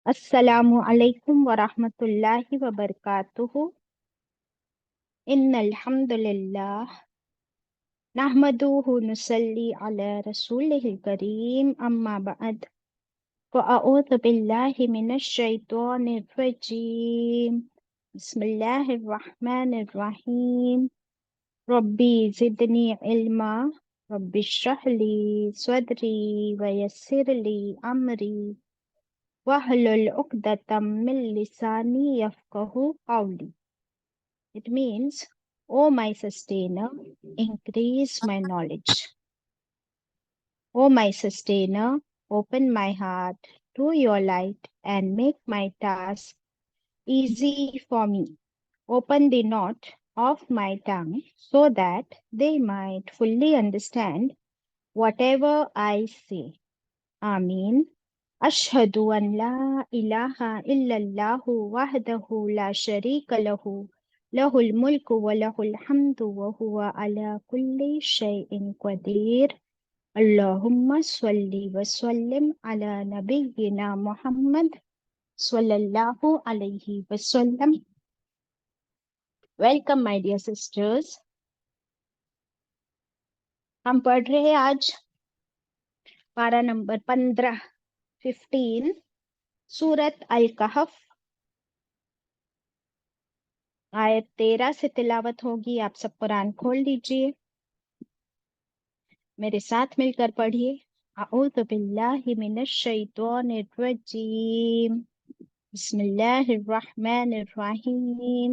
अस्सलामु अलैकुम वरहमतुल्लाहि वबरकातुहू। इन्नल हम्दुलिल्लाह नहमदुहु नुसल्ली अला रसूलिहिल करीम अम्मा बअद फ़अऊज़ु बिल्लाहि मिनश शैतानिर रजीम। बिस्मिल्लाहिर रहमानिर रहीम। रब्बी ज़िदनी इल्मा रब्बिश्रह ली सदरी वयस्सिर ली अमरी वहलुल उक़दतम मिन लिसानी यफ़क़हू क़ौली। It means, O my sustainer, increase my knowledge. O my sustainer, open my heart to your light and make my task easy for me. Open the knot of my tongue so that they might fully understand whatever I say. Ameen. Ashhadu an la ilaha illallahu wahdahu la sharika lahu lahul mulku wa lahul hamdu wa huwa ala kulli shay'in qadir. Allahumma salli wa sallim ala nabiyyina Muhammad sallallahu alayhi wa sallam. Welcome my dear sisters. हम पढ़ रहे हैं आज पारा number 15 सूरत अल कहफ। आयत 13 से तिलावत होगी। आप सब कुरान खोल लीजिए, मेरे साथ मिलकर पढ़िए। अऊज़ु बिल्लाहि मिनश शैतानिर रजीम। बिस्मिल्लाहिर रहमानिर रहीम।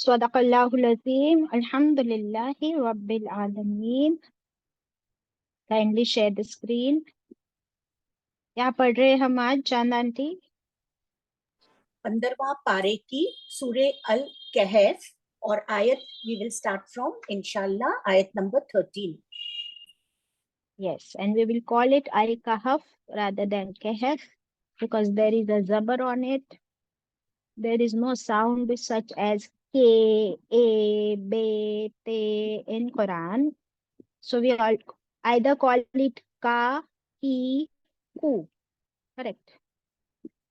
सदक़ल्लाहुल अज़ीम। अल्हम्दुलिल्लाहि रब्बिल आलमीन। Kindly share the screen. क्या पढ़ रहे हैं हम आज चांद आंटी? 15वां पारे की सूरे अल कहफ और आयत वी विल स्टार्ट फ्रॉम इंशाल्लाह आयत number 13. Yes, and we will call it Al Kahf rather than Kahf because there is a zabar on it. There is no sound such as K, A, B, T in Quran. So we all either call it Ka, Ki, Ku. Correct.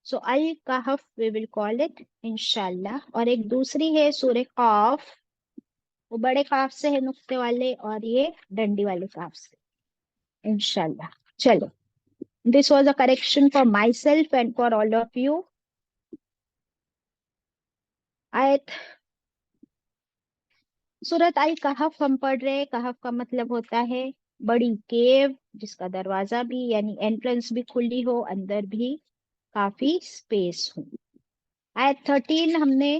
So Al Kahf we will call it inshallah. और एक दूसरी है सूरह काफ, वो बड़े काफ से है नुक्ते वाले, और ये डंडी वाले काफ से inshallah. चलो, this was a correction for myself and for all of you. आयत सूरत अल कहफ हम पढ़ रहे हैं। कहफ का मतलब होता है बड़ी केव, जिसका दरवाजा भी यानी एंट्रेंस भी खुली हो, अंदर भी काफी स्पेस हो। आयत 13 हमने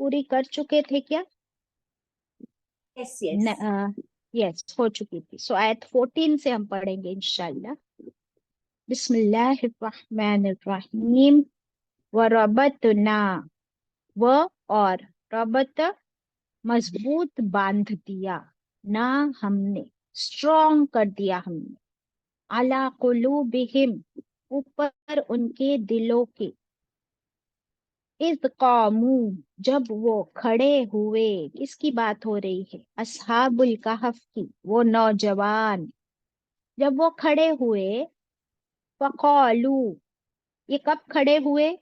पूरी कर चुके थे क्या? यस यस, हो चुकी थी। सो आयत 14 से हम पढ़ेंगे इंशाल्लाह। बिस्मिल्लाहिर्रहमानिर्रहीम। व रबतना, व और रबत मजबूत बांध दिया, ना हमने स्ट्रॉन्ग कर दिया हमने, अला कुलूबिहिम ऊपर उनके दिलों के, इज़ क़ामू जब वो खड़े हुए। किसकी बात हो रही है? अस्हाबुल कहफ की, वो नौजवान जब वो खड़े हुए। फ़क़ालू, ये कब खड़े हुए?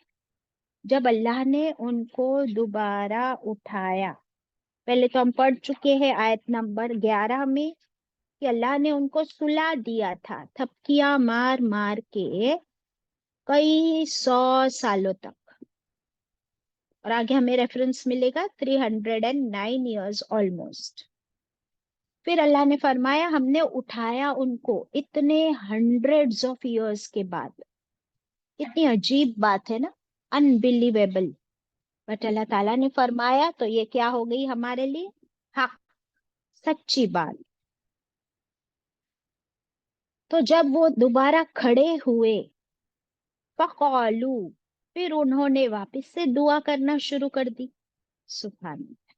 जब अल्लाह ने उनको दोबारा उठाया। पहले तो हम पढ़ चुके हैं आयत नंबर 11 में कि अल्लाह ने उनको सुला दिया था थपकियां मार मार के कई 100 सालों तक। और आगे हमें रेफरेंस मिलेगा 309 इयर्स ऑलमोस्ट। फिर अल्लाह ने फरमाया हमने उठाया उनको इतने हंड्रेड्स ऑफ इयर्स के बाद। कितनी अजीब बात है ना, अनबिलीवेबल। बट अल्लाह ताला ने फरमाया तो ये क्या हो गई हमारे लिए? हक, सच्ची बात। तो जब वो दोबारा खड़े हुए, फ़क़ालू फिर उन्होंने वापस से दुआ करना शुरू कर दी। सुभान अल्लाह।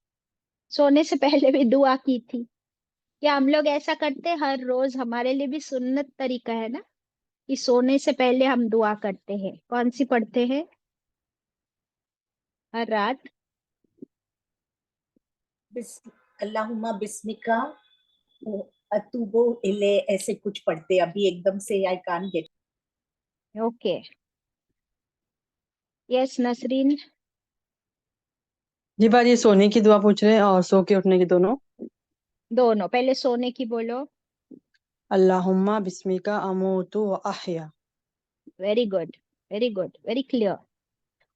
सोने से पहले भी दुआ की थी। क्या हम लोग ऐसा करते हैं हर रोज? हमारे लिए भी सुन्नत तरीका है ना कि सोने से पहले हम दुआ करते हैं। कौन सी पढ़ते हैं हर रात? अल्लाहुम्मा बिस्मिका अतूबु इले, ऐसे कुछ पढ़ते। अभी एकदम से I can't get. Okay, yes Nasreen. Ji बात, ये सोने की दुआ पूछ रहे हैं और सो के उठने की दोनों। दोनों, पहले सोने की बोलो। अल्लाहुम्मा बिस्मिका अमूतु व अहया। Very good, very good, very clear.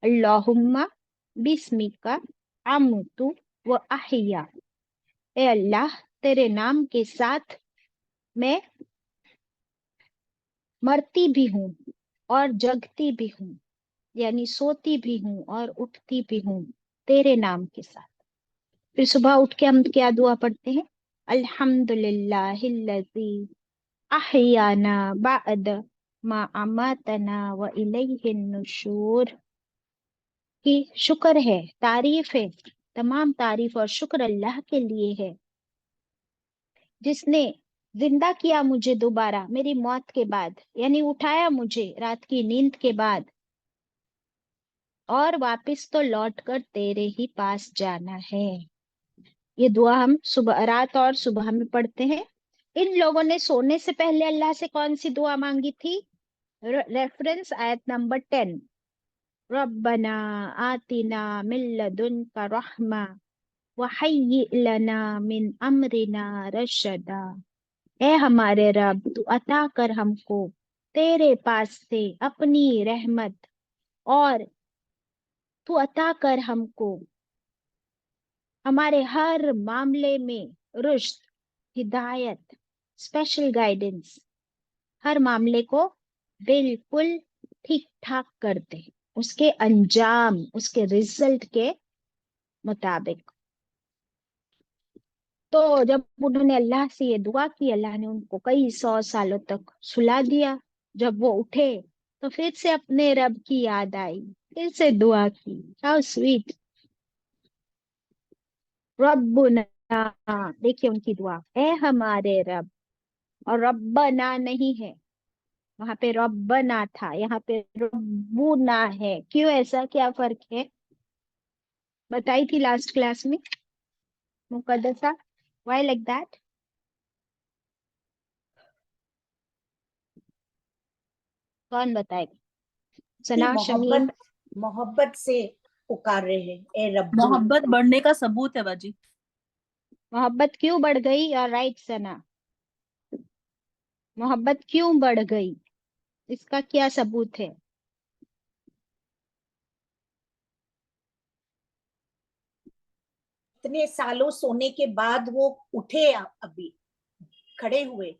अल्लाहुम्मा बिस्मिका अमुतु व अहिया। ए अल्लाह, तेरे नाम के साथ मैं मरती भी हूँ और जगती भी हूँ, यानी सोती भी हूँ और उठती भी हूँ तेरे नाम के साथ। फिर सुबह उठ के हम क्या दुआ पढ़ते हैं? अल्हम्दुलिल्लाहिल्लज़ी अहयाना बअद मा अमातना व इलैहिन नुशूर। कि शुक्र है, तारीफ है, तमाम तारीफ और शुक्र अल्लाह के लिए है जिसने जिंदा किया मुझे दोबारा मेरी मौत के बाद, यानी उठाया मुझे रात की नींद के बाद, और वापस तो लौट कर तेरे ही पास जाना है। ये दुआ हम सुबह, रात और सुबह में पढ़ते हैं। इन लोगों ने सोने से पहले अल्लाह से कौन सी दुआ मांगी थी? रेफरेंस आयत नंबर 10, रब्बना आतिना मिन लदुनका रहमा व हय्यि लना मिन अमरिना रशदा। ए हमारे रब, तू अता कर हमको तेरे पास से अपनी रहमत, और तू अता कर हमको हमारे हर मामले में रुश्द, हिदायत, स्पेशल गाइडेंस। हर मामले को बिल्कुल ठीक ठाक कर दे, उसके अंजाम, उसके रिजल्ट के मुताबिक। तो जब उन्होंने अल्लाह से ये दुआ की, अल्लाह ने उनको कई 100 सालों तक सुला दिया। जब वो उठे तो फिर से अपने रब की याद आई, फिर से दुआ की। How sweet. रब्बुना, देखिए उनकी दुआ, ए हमारे रब। और रब्बना नहीं है, वहां पे रब्बना था, यहाँ पे रब्बुना है। क्यों ऐसा, क्या फर्क है? बताई थी लास्ट क्लास में मुकद्दसा, व्हाई लाइक दैट? कौन बताएगा? सना, शमीम। मोहब्बत, मोहब्बत से पुकार रहे हैं, ए रब्बू। मोहब्बत बढ़ने का सबूत है बाजी। मोहब्बत क्यों बढ़ गई? और राइट सना, मोहब्बत क्यों बढ़ गई, इसका क्या सबूत है? इतने सालों सोने के बाद वो उठे, अभी खड़े हुए।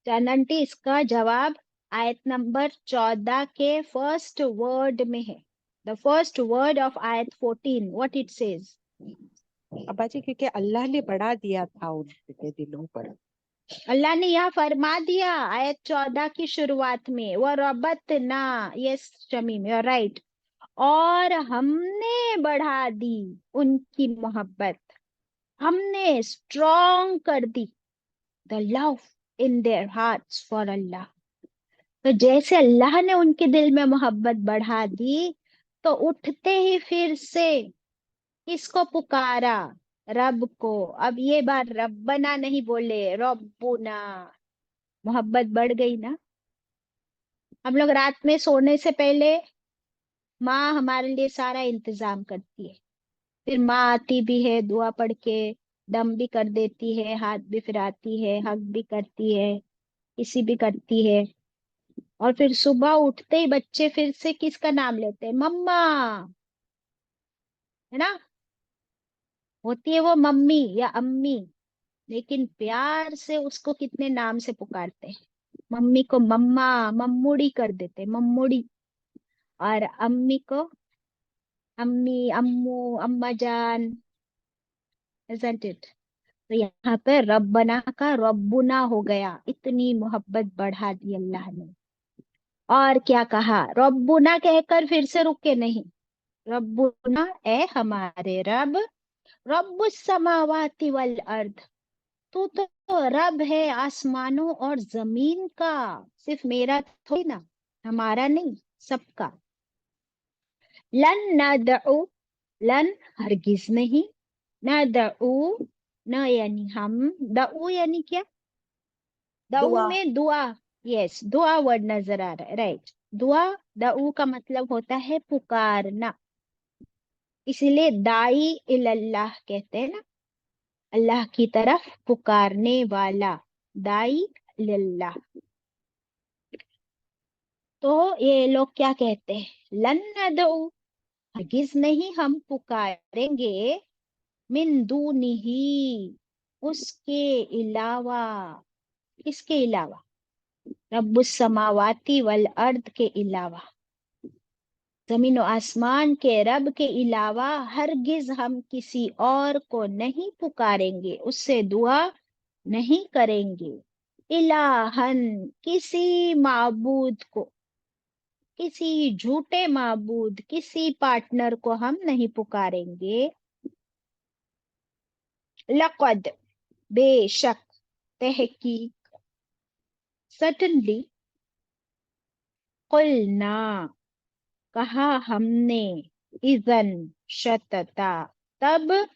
जानंटी, इसका जवाब आयत नंबर 14 के फर्स्ट वर्ड में है। द फर्स्ट वर्ड ऑफ आयत 14, व्हाट इट सेज। अब्बा जी, क्योंकि अल्लाह ने बढ़ा दिया था उनके दिलों पर। अल्लाह ने यहाँ फरमा दिया आयत 14 की शुरुआत में, वो रबत ना, यस शमीम यू राइट, और हमने बढ़ा दी उनकी मोहब्बत, हमने स्ट्रॉन्ग कर दी the love in their hearts for Allah. तो जैसे अल्लाह ने उनके दिल में मोहब्बत बढ़ा दी, तो उठते ही फिर से किसको पुकारा? रब को। अब ये बार रब्बना नहीं बोले, रब्बुना। मोहब्बत बढ़ गई ना। हम लोग रात में सोने से पहले माँ हमारे लिए सारा इंतजाम करती है, फिर माँ आती भी है, दुआ पढ़ के दम भी कर देती है, हाथ भी फिराती है, हक भी करती है, किसी भी करती है। और फिर सुबह उठते ही बच्चे फिर से किसका नाम लेते हैं? मम्मा, है ना। होती है वो मम्मी या अम्मी, लेकिन प्यार से उसको कितने नाम से पुकारते हैं। मम्मी को मम्मा, मम्मुड़ी कर देते, मम्मुड़ी। और अम्मी को अम्मी, अम्मू, अम्मा जान, isn't it? तो यहाँ पे रब्बना का रब्बुना हो गया, इतनी मोहब्बत बढ़ा दी अल्लाह ने। और क्या कहा? रब्बुना कहकर फिर से रुके नहीं। रब्बुना, ए हमारे रब, रब्बुस समावाति वल अर्द, तू तो रब है आसमानों और जमीन का, सिर्फ मेरा थोड़ी ना, हमारा नहीं, सबका। लन नदउ, लन हरगिज नहीं, नदउ, न यानी हम, दऊ यानी क्या? दऊ दुआ। में दुआ, यस दुआ वर्ड नजर आ रहा है, राइट। दुआ, दऊ का मतलब होता है पुकारना, इसीलिए दाई इल्लाह कहते हैं ना, अल्लाह की तरफ पुकारने वाला, दाई इल्लाह। तो ये लोग क्या कहते हैं? लन नदऊ, हरगिज नहीं हम पुकारेंगे, मिन दूनिही, उसके अलावा। किसके अलावा? रब्बुस समावाती वल अर्द के अलावा, जमीन और आसमान के रब के अलावा हरगिज हम किसी और को नहीं पुकारेंगे, उससे दुआ नहीं करेंगे। इलाहन, किसी माबूद को, किसी झूठे माबूद, किसी पार्टनर को हम नहीं पुकारेंगे। लक़द, बेशक, तहकीक, सर्टनली, कुलना, कहा हमने, इज़न, शतता, तब,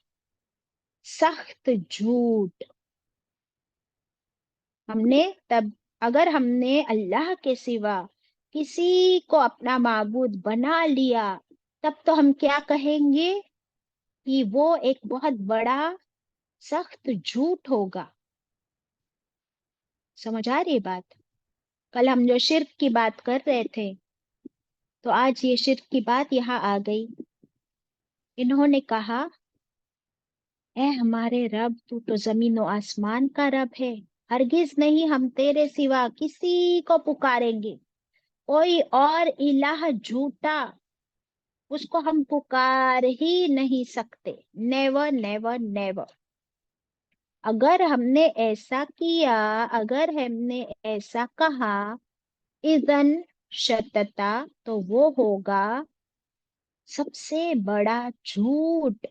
सख्त झूठ, हमने तब, अगर हमने अल्लाह के सिवा किसी को अपना माबूद बना लिया, तब तो हम क्या कहेंगे? कि वो एक बहुत बड़ा सख्त झूठ होगा। समझ आ रही है बात? कल हम जो शिर्क की बात कर रहे थे, तो आज ये शिर्क की बात यहाँ आ गई। इन्होंने कहा, ए हमारे रब, तू तो जमीन और आसमान का रब है, हरगिज नहीं हम तेरे सिवा किसी को पुकारेंगे, कोई और इलाह झूठा, उसको हम पुकार ही नहीं सकते, नेवर नेवर नेवर। अगर हमने ऐसा किया, अगर हमने ऐसा कहा, इज़न शतता, तो वो होगा सबसे बड़ा झूठ।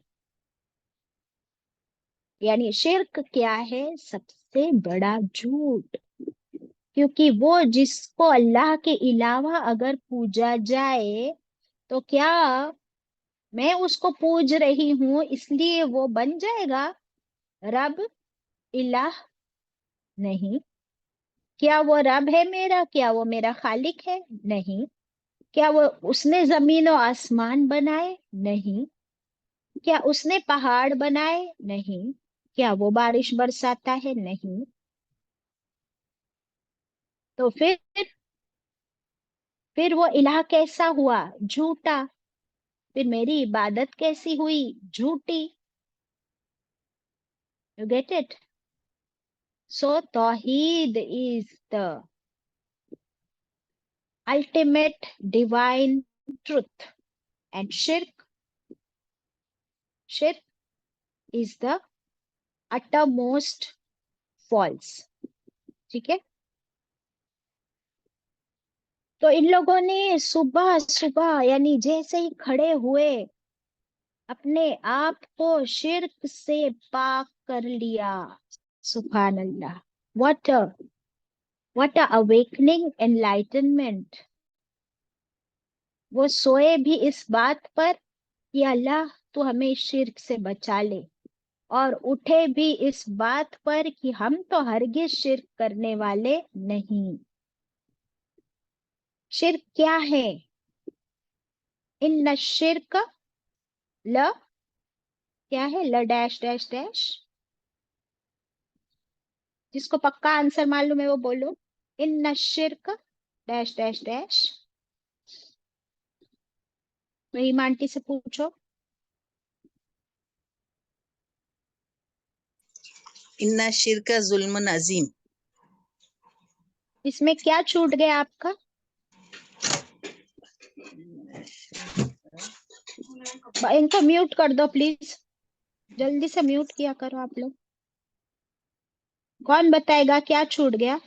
यानी शिर्क क्या है? सबसे बड़ा झूठ। क्योंकि वो जिसको अल्लाह के अलावा अगर पूजा जाए, तो क्या मैं उसको पूज रही हूं इसलिए वो बन जाएगा रब, इलाह? नहीं। क्या वो रब है मेरा? क्या वो मेरा खालिक है? नहीं। क्या वो, उसने जमीन और आसमान बनाए? नहीं। क्या उसने पहाड़ बनाए? नहीं। क्या वो बारिश बरसाता है? नहीं। तो फिर वो इलाह कैसा हुआ? झूठा। फिर मेरी इबादत कैसी हुई? झूठी। You get it? सो तौहीद is the ultimate divine truth, and shirk is the uttermost false. ठीक है। तो इन लोगों ने सुबह सुबह यानी जैसे ही खड़े हुए अपने आप को शिर्क से पाक कर लिया। सुभान अल्लाह। What a awakening enlightenment. वो सोए भी इस बात पर कि अल्लाह तू हमें इस शिर्क से बचा ले, और उठे भी इस बात पर कि हम तो हरगिज शिर्क करने वाले नहीं। शिर्क क्या है? इन्न शिर्क ल क्या है? ल डैश डैश डैश। जिसको पक्का आंसर मालूम है वो बोलो। इन्न शिर्क डैश डैश डैश। रहीम आंटी से पूछो। इन्ना शिरका जुल्मुन अजीम। इसमें क्या छूट गया आपका? इनको म्यूट कर दो प्लीज, जल्दी से म्यूट किया करो आप लोग। कौन बताएगा क्या छूट गया?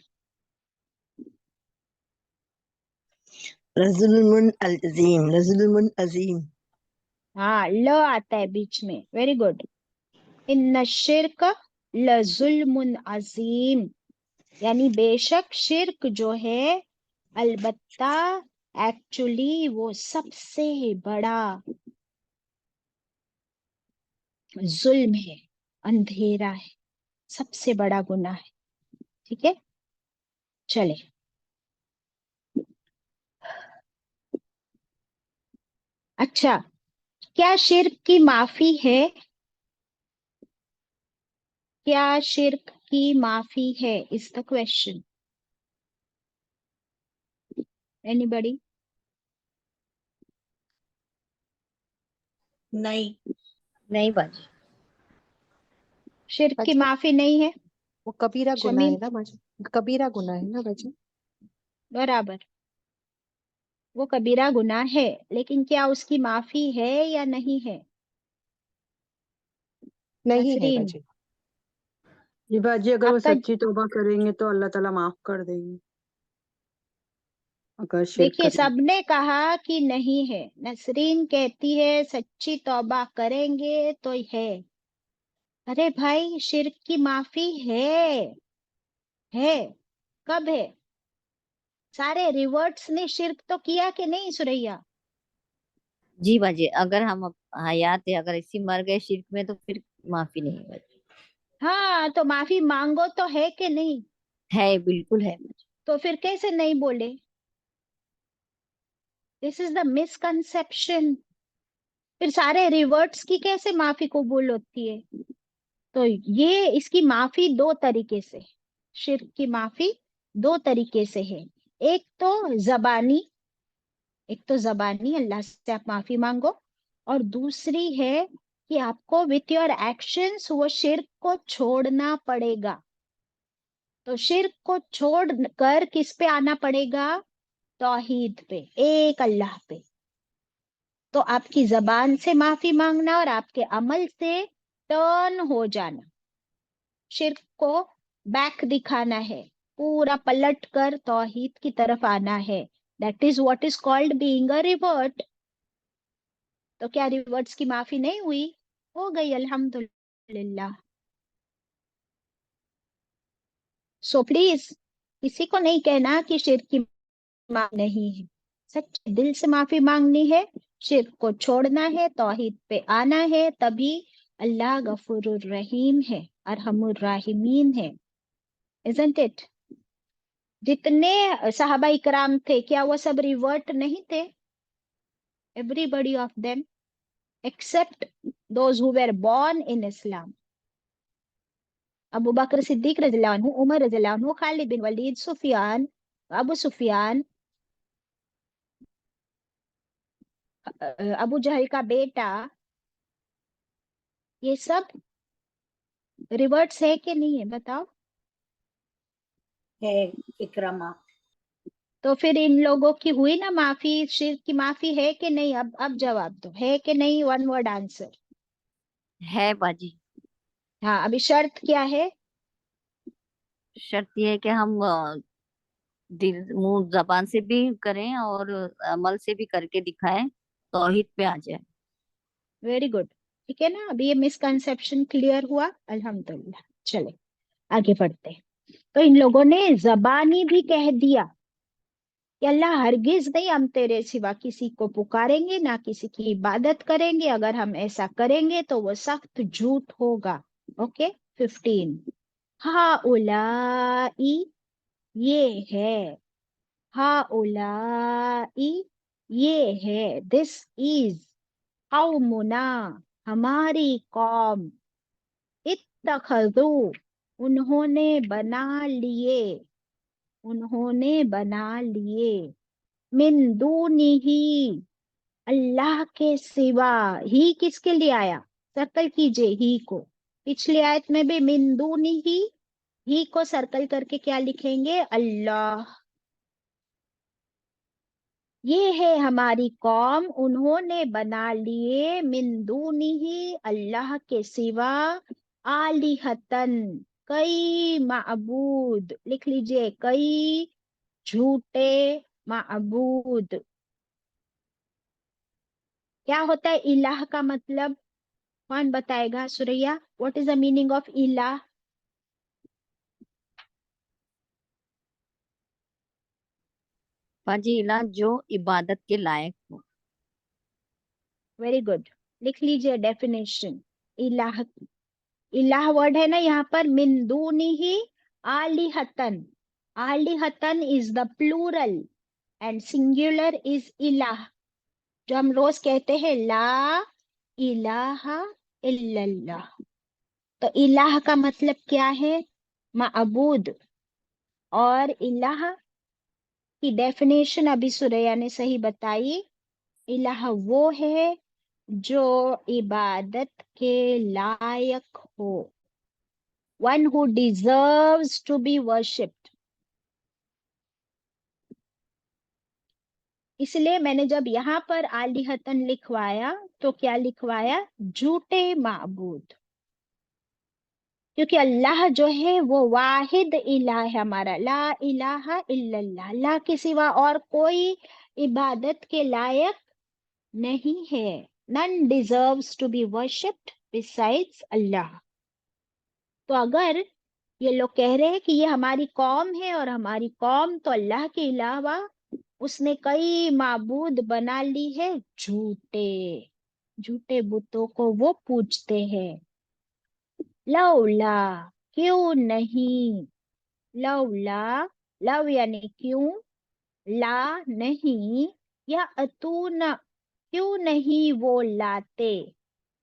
जुल्मुन अजीम, जुल्मुन अजीम। हाँ, ल आता है बीच में। Very good. इन्न शिर्क लजुल्मुन अजीम, यानी बेशक शिर्क जो है अलबत्ता एक्चुअली वो सबसे बड़ा जुल्म है, अंधेरा है, सबसे बड़ा गुनाह है। ठीक है, चले। अच्छा, क्या शिर्क की माफी है? क्या शिर्क की माफी है इज द क्वेश्चन। एनीबडी? नहीं। नहीं बाजी। शिर्क की बाजी माफी नहीं है। वो कबीरा गुनाह शमीम? है ना बाजी, कबीरा गुनाह है ना बाजी। बराबर, वो कबीरा गुनाह है, लेकिन क्या उसकी माफी है या नहीं है? नहीं है नसरीन, बाजी। जी बाजी, अगर वो आपका सच्ची तौबा करेंगे तो अल्लाह ताला माफ कर देंगे, अगर शिर्क देखिए, करेंगे। सबने कहा कि नहीं है। नसरीन कहती है सच्ची तौबा करेंगे तो है। अरे भाई, शिर्क की माफी है। कब है? सारे रिवर्ट्स ने शिर्क तो किया कि नहीं सुरैया? जी बाजी, अगर हम हयात है, अगर इसी मर गए शिर्क में तो फिर माफी नहीं है बाजी। हाँ, तो माफी मांगो तो है कि नहीं? है, बिल्कुल है बाजी। तो फिर कैसे नहीं बोले? This is the misconception. फिर सारे रिवर्ट्स की कैसे माफी कबूल होती है? तो ये इसकी माफी दो तरीके से, शिर्क की माफी दो तरीके से है। एक तो जबानी अल्लाह से आप माफी मांगो, और दूसरी है कि आपको विथ योर एक्शंस वो शिर्क को छोड़ना पड़ेगा। तो शिर्क को छोड़ कर किस पे आना पड़ेगा? तौहीद पे, एक अल्लाह पे। तो आपकी जबान से माफी मांगना और आपके अमल से टर्न हो जाना, शिर्क को बैक दिखाना है, पूरा पलट कर तौहीद की तरफ आना है। That is what is called being a revert. तो क्या रिवर्ट्स की माफी नहीं हुई? हो गई, अल्हम्दुलिल्लाह। सो प्लीज किसी को नहीं कहना कि शिर्क की माफी नहीं है। सच्चे दिल से माफी मांगनी है, शिर्क को छोड़ना है, तौहीद पे आना है, तभी अल्लाह गफूरुर रहीम है, अरहमुर राहिमीन है। Isn't it? जितने सहाबा इकराम थे, क्या वो सब रिवर्ट नहीं थे? Everybody of them except those who were born in Islam. अबू बकर सिद्दीक रज़ियल्लाहु अन्हु, उमर रज़ियल्लाहु अन्हु, खालिद बिन वलीद, सुफियान, अबू सुफियान, अबू जहल का बेटा, ये सब रिवर्ट्स है कि नहीं है? बताओ। है इकरमा। तो फिर इन लोगों की हुई ना माफी? शिर्क की माफी है कि नहीं? अब जवाब दो, है कि नहीं? One word answer. है बाजी। हाँ, अभी शर्त क्या है? शर्त ये है कि हम दिल मुंह जबान से भी करें और अमल से भी करके दिखाएं, तौहीद पे आ जाए। Very good. ठीक है ना, अभी ये मिसकंसेप्शन क्लियर हुआ, अल्हम्दुलिल्लाह। चले आगे बढ़ते हैं। तो इन लोगों ने जबानी भी कह दिया कि अल्लाह हरगिज नहीं, हम तेरे सिवा किसी को पुकारेंगे ना किसी की इबादत करेंगे, अगर हम ऐसा करेंगे तो वो सख्त झूठ होगा। ओके 15। हाउलाई, ये है, हाउलाई, ये है, दिस इज, कौमुना, हमारी कौम, इत्तखज़ू, उन्होंने बना लिए, उन्होंने बना लिए, मिन दूनिही, अल्लाह के सिवा। ही किसके लिए आया, सर्कल कीजिए ही को। पिछली आयत में भी मिन दूनिही, ही को सर्कल करके क्या लिखेंगे, अल्लाह। ये है हमारी कौम, उन्होंने बना लिए मिन दूनिही, अल्लाह के सिवा, आलिहतन, कई माबूद, लिख लीजिए, कई झूठे माबूद। क्या होता है इलाह का मतलब, कौन बताएगा, Suraiya, what is the meaning of इलाह? बाजी इला जो इबादत के लायक हो। वेरी गुड, लिख लीजिए डेफिनेशन इलाह। इलाह वर्ड है ना यहाँ पर, मिन दूनिही आलिहतन, आलिहतन is the plural and singular is इलाह। जो हम रोज कहते हैं ला इलाहा इल्लल्लाह, तो इलाह का मतलब क्या है, माबूद। और इलाह की डेफिनेशन अभी सुरैया ने सही बताई, इलाह वो है जो इबादत के लायक हो, one who deserves to be worshipped. इसलिए मैंने जब यहाँ पर आलिहतन लिखवाया तो क्या लिखवाया, झूठे माबूद, क्योंकि अल्लाह जो है वो वाहिद इलाह है हमारा, ला इलाहा इल्लल्लाह, अल्लाह के सिवा और कोई इबादत के लायक नहीं है। None deserves to be worshipped besides Allah. तो अगर ये लोग कह रहे हैं कि ये हमारी कौम है और हमारी कौम तो अल्लाह के अलावा उसने कई माबूद बना ली है, झूठे, झूठे बुतों को वो पूजते हैं। लौला, क्यों नहीं, लौला, लव यानी क्यों, ला नहीं, या अतूना, क्यों नहीं वो लाते,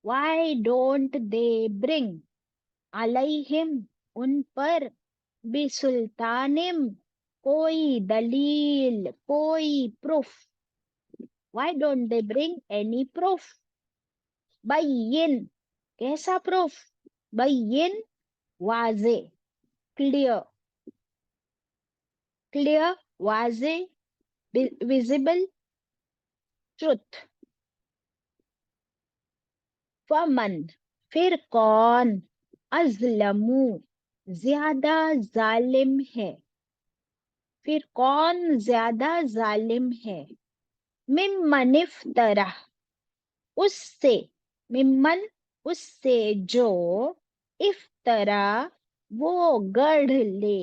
वाई डोंट दे ब्रिंग, अलैहिम, उन पर, बिसुल्तानिम, कोई दलील, कोई proof, why don't they bring any proof, बैयिन, कैसा प्रूफ, बैयिन, वाजे, क्लियर, क्लियर, वाजे, विजिबल, ट्रुथ। फमन, फिर कौन, अजलमू, ज्यादा जालिम है, फिर कौन ज्यादा जालिम है, मिम्मन इफ्तरा, उससे, मिम्मन, उससे जो, इफ्तरा, वो गढ़ ले,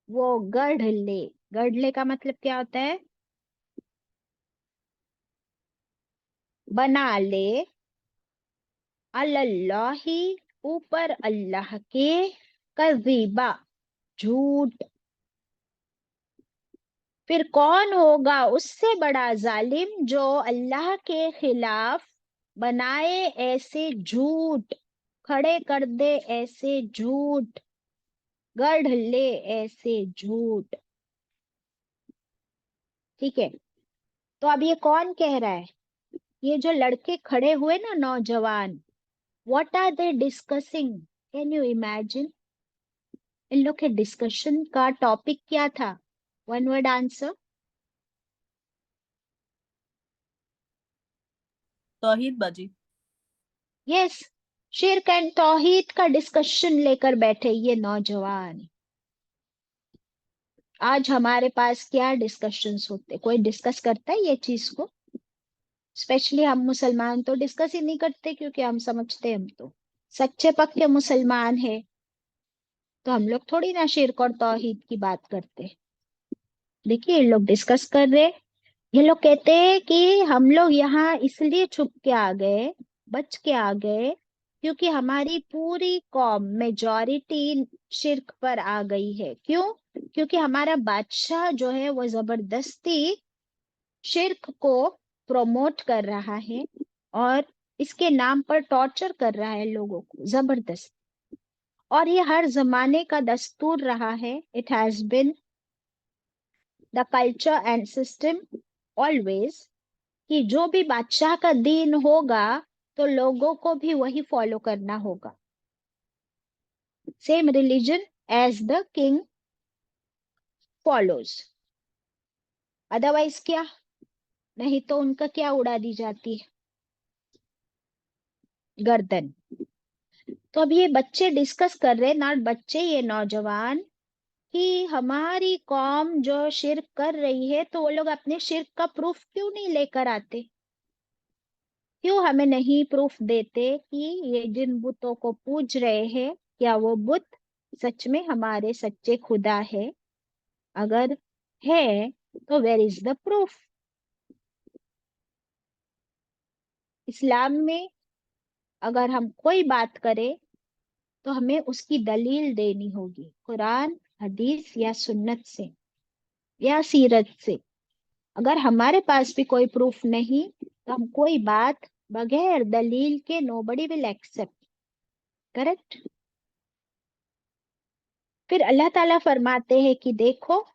वो गढ़ ले, गढ़ ले का मतलब क्या होता है, बना ले, अल्लाही, ऊपर अल्लाह के, कज़ीबा, झूठ। फिर कौन होगा उससे बड़ा जालिम जो अल्लाह के खिलाफ बनाए ऐसे झूठ, खड़े कर दे ऐसे झूठ, गढ़ ले ऐसे झूठ। ठीक है, तो अब ये कौन कह रहा है, ये जो लड़के खड़े हुए ना नौजवान, what are they discussing, can you imagine, इन लोग के डिस्कशन का टॉपिक क्या था, वन वर्ड आंसर। तौहीद बाजी। यस, शिर्क एंड तौहीद का डिस्कशन लेकर बैठे ये नौजवान। आज हमारे पास क्या डिस्कशंस होते, कोई डिस्कस करता है ये चीज को? स्पेशली हम मुसलमान तो डिस्कस ही नहीं करते, क्योंकि हम समझते हैं हम तो सच्चे पक्के मुसलमान है, तो हम लोग थोड़ी ना शिर्क और तौहीद की बात करते। देखिए ये लोग डिस्कस कर रहे, ये लोग कहते हैं कि हम लोग यहाँ इसलिए छुप के आ गए, बच के आ गए, क्योंकि हमारी पूरी कौम मेजॉरिटी शिर्क पर आ गई है। क्यों? क्योंकि हमारा बादशाह जो है वो जबरदस्ती शिर्क को प्रमोट कर रहा है और इसके नाम पर टॉर्चर कर रहा है लोगों को जबरदस्त। और ये हर जमाने का दस्तूर रहा है, it has been the culture and system always, कि जो भी बादशाह का दीन होगा तो लोगों को भी वही फॉलो करना होगा, same religion as the king follows. Otherwise क्या? नहीं तो उनका क्या उड़ा दी जाती है? गर्दन। तो अब ये बच्चे डिस्कस कर रहे, ना बच्चे, ये नौजवान, कि हमारी कौम जो शिर्क कर रही है तो वो लोग अपने शिर्क का प्रूफ क्यों नहीं लेकर आते? क्यों हमें नहीं प्रूफ देते कि ये जिन बुतों को पूज रहे हैं क्या वो बुत सच में हमारे सच्चे खुदा है? अगर है तो वेयर इज द प्रूफ? इस्लाम में अगर हम कोई बात करें तो हमें उसकी दलील देनी होगी, कुरान, हदीस या सुन्नत से या सीरत से। अगर हमारे पास भी कोई प्रूफ नहीं तो हम कोई बात बगैर दलील के नोबडी विल एक्सेप्ट। करेक्ट? फिर अल्लाह ताला फरमाते हैं कि देखो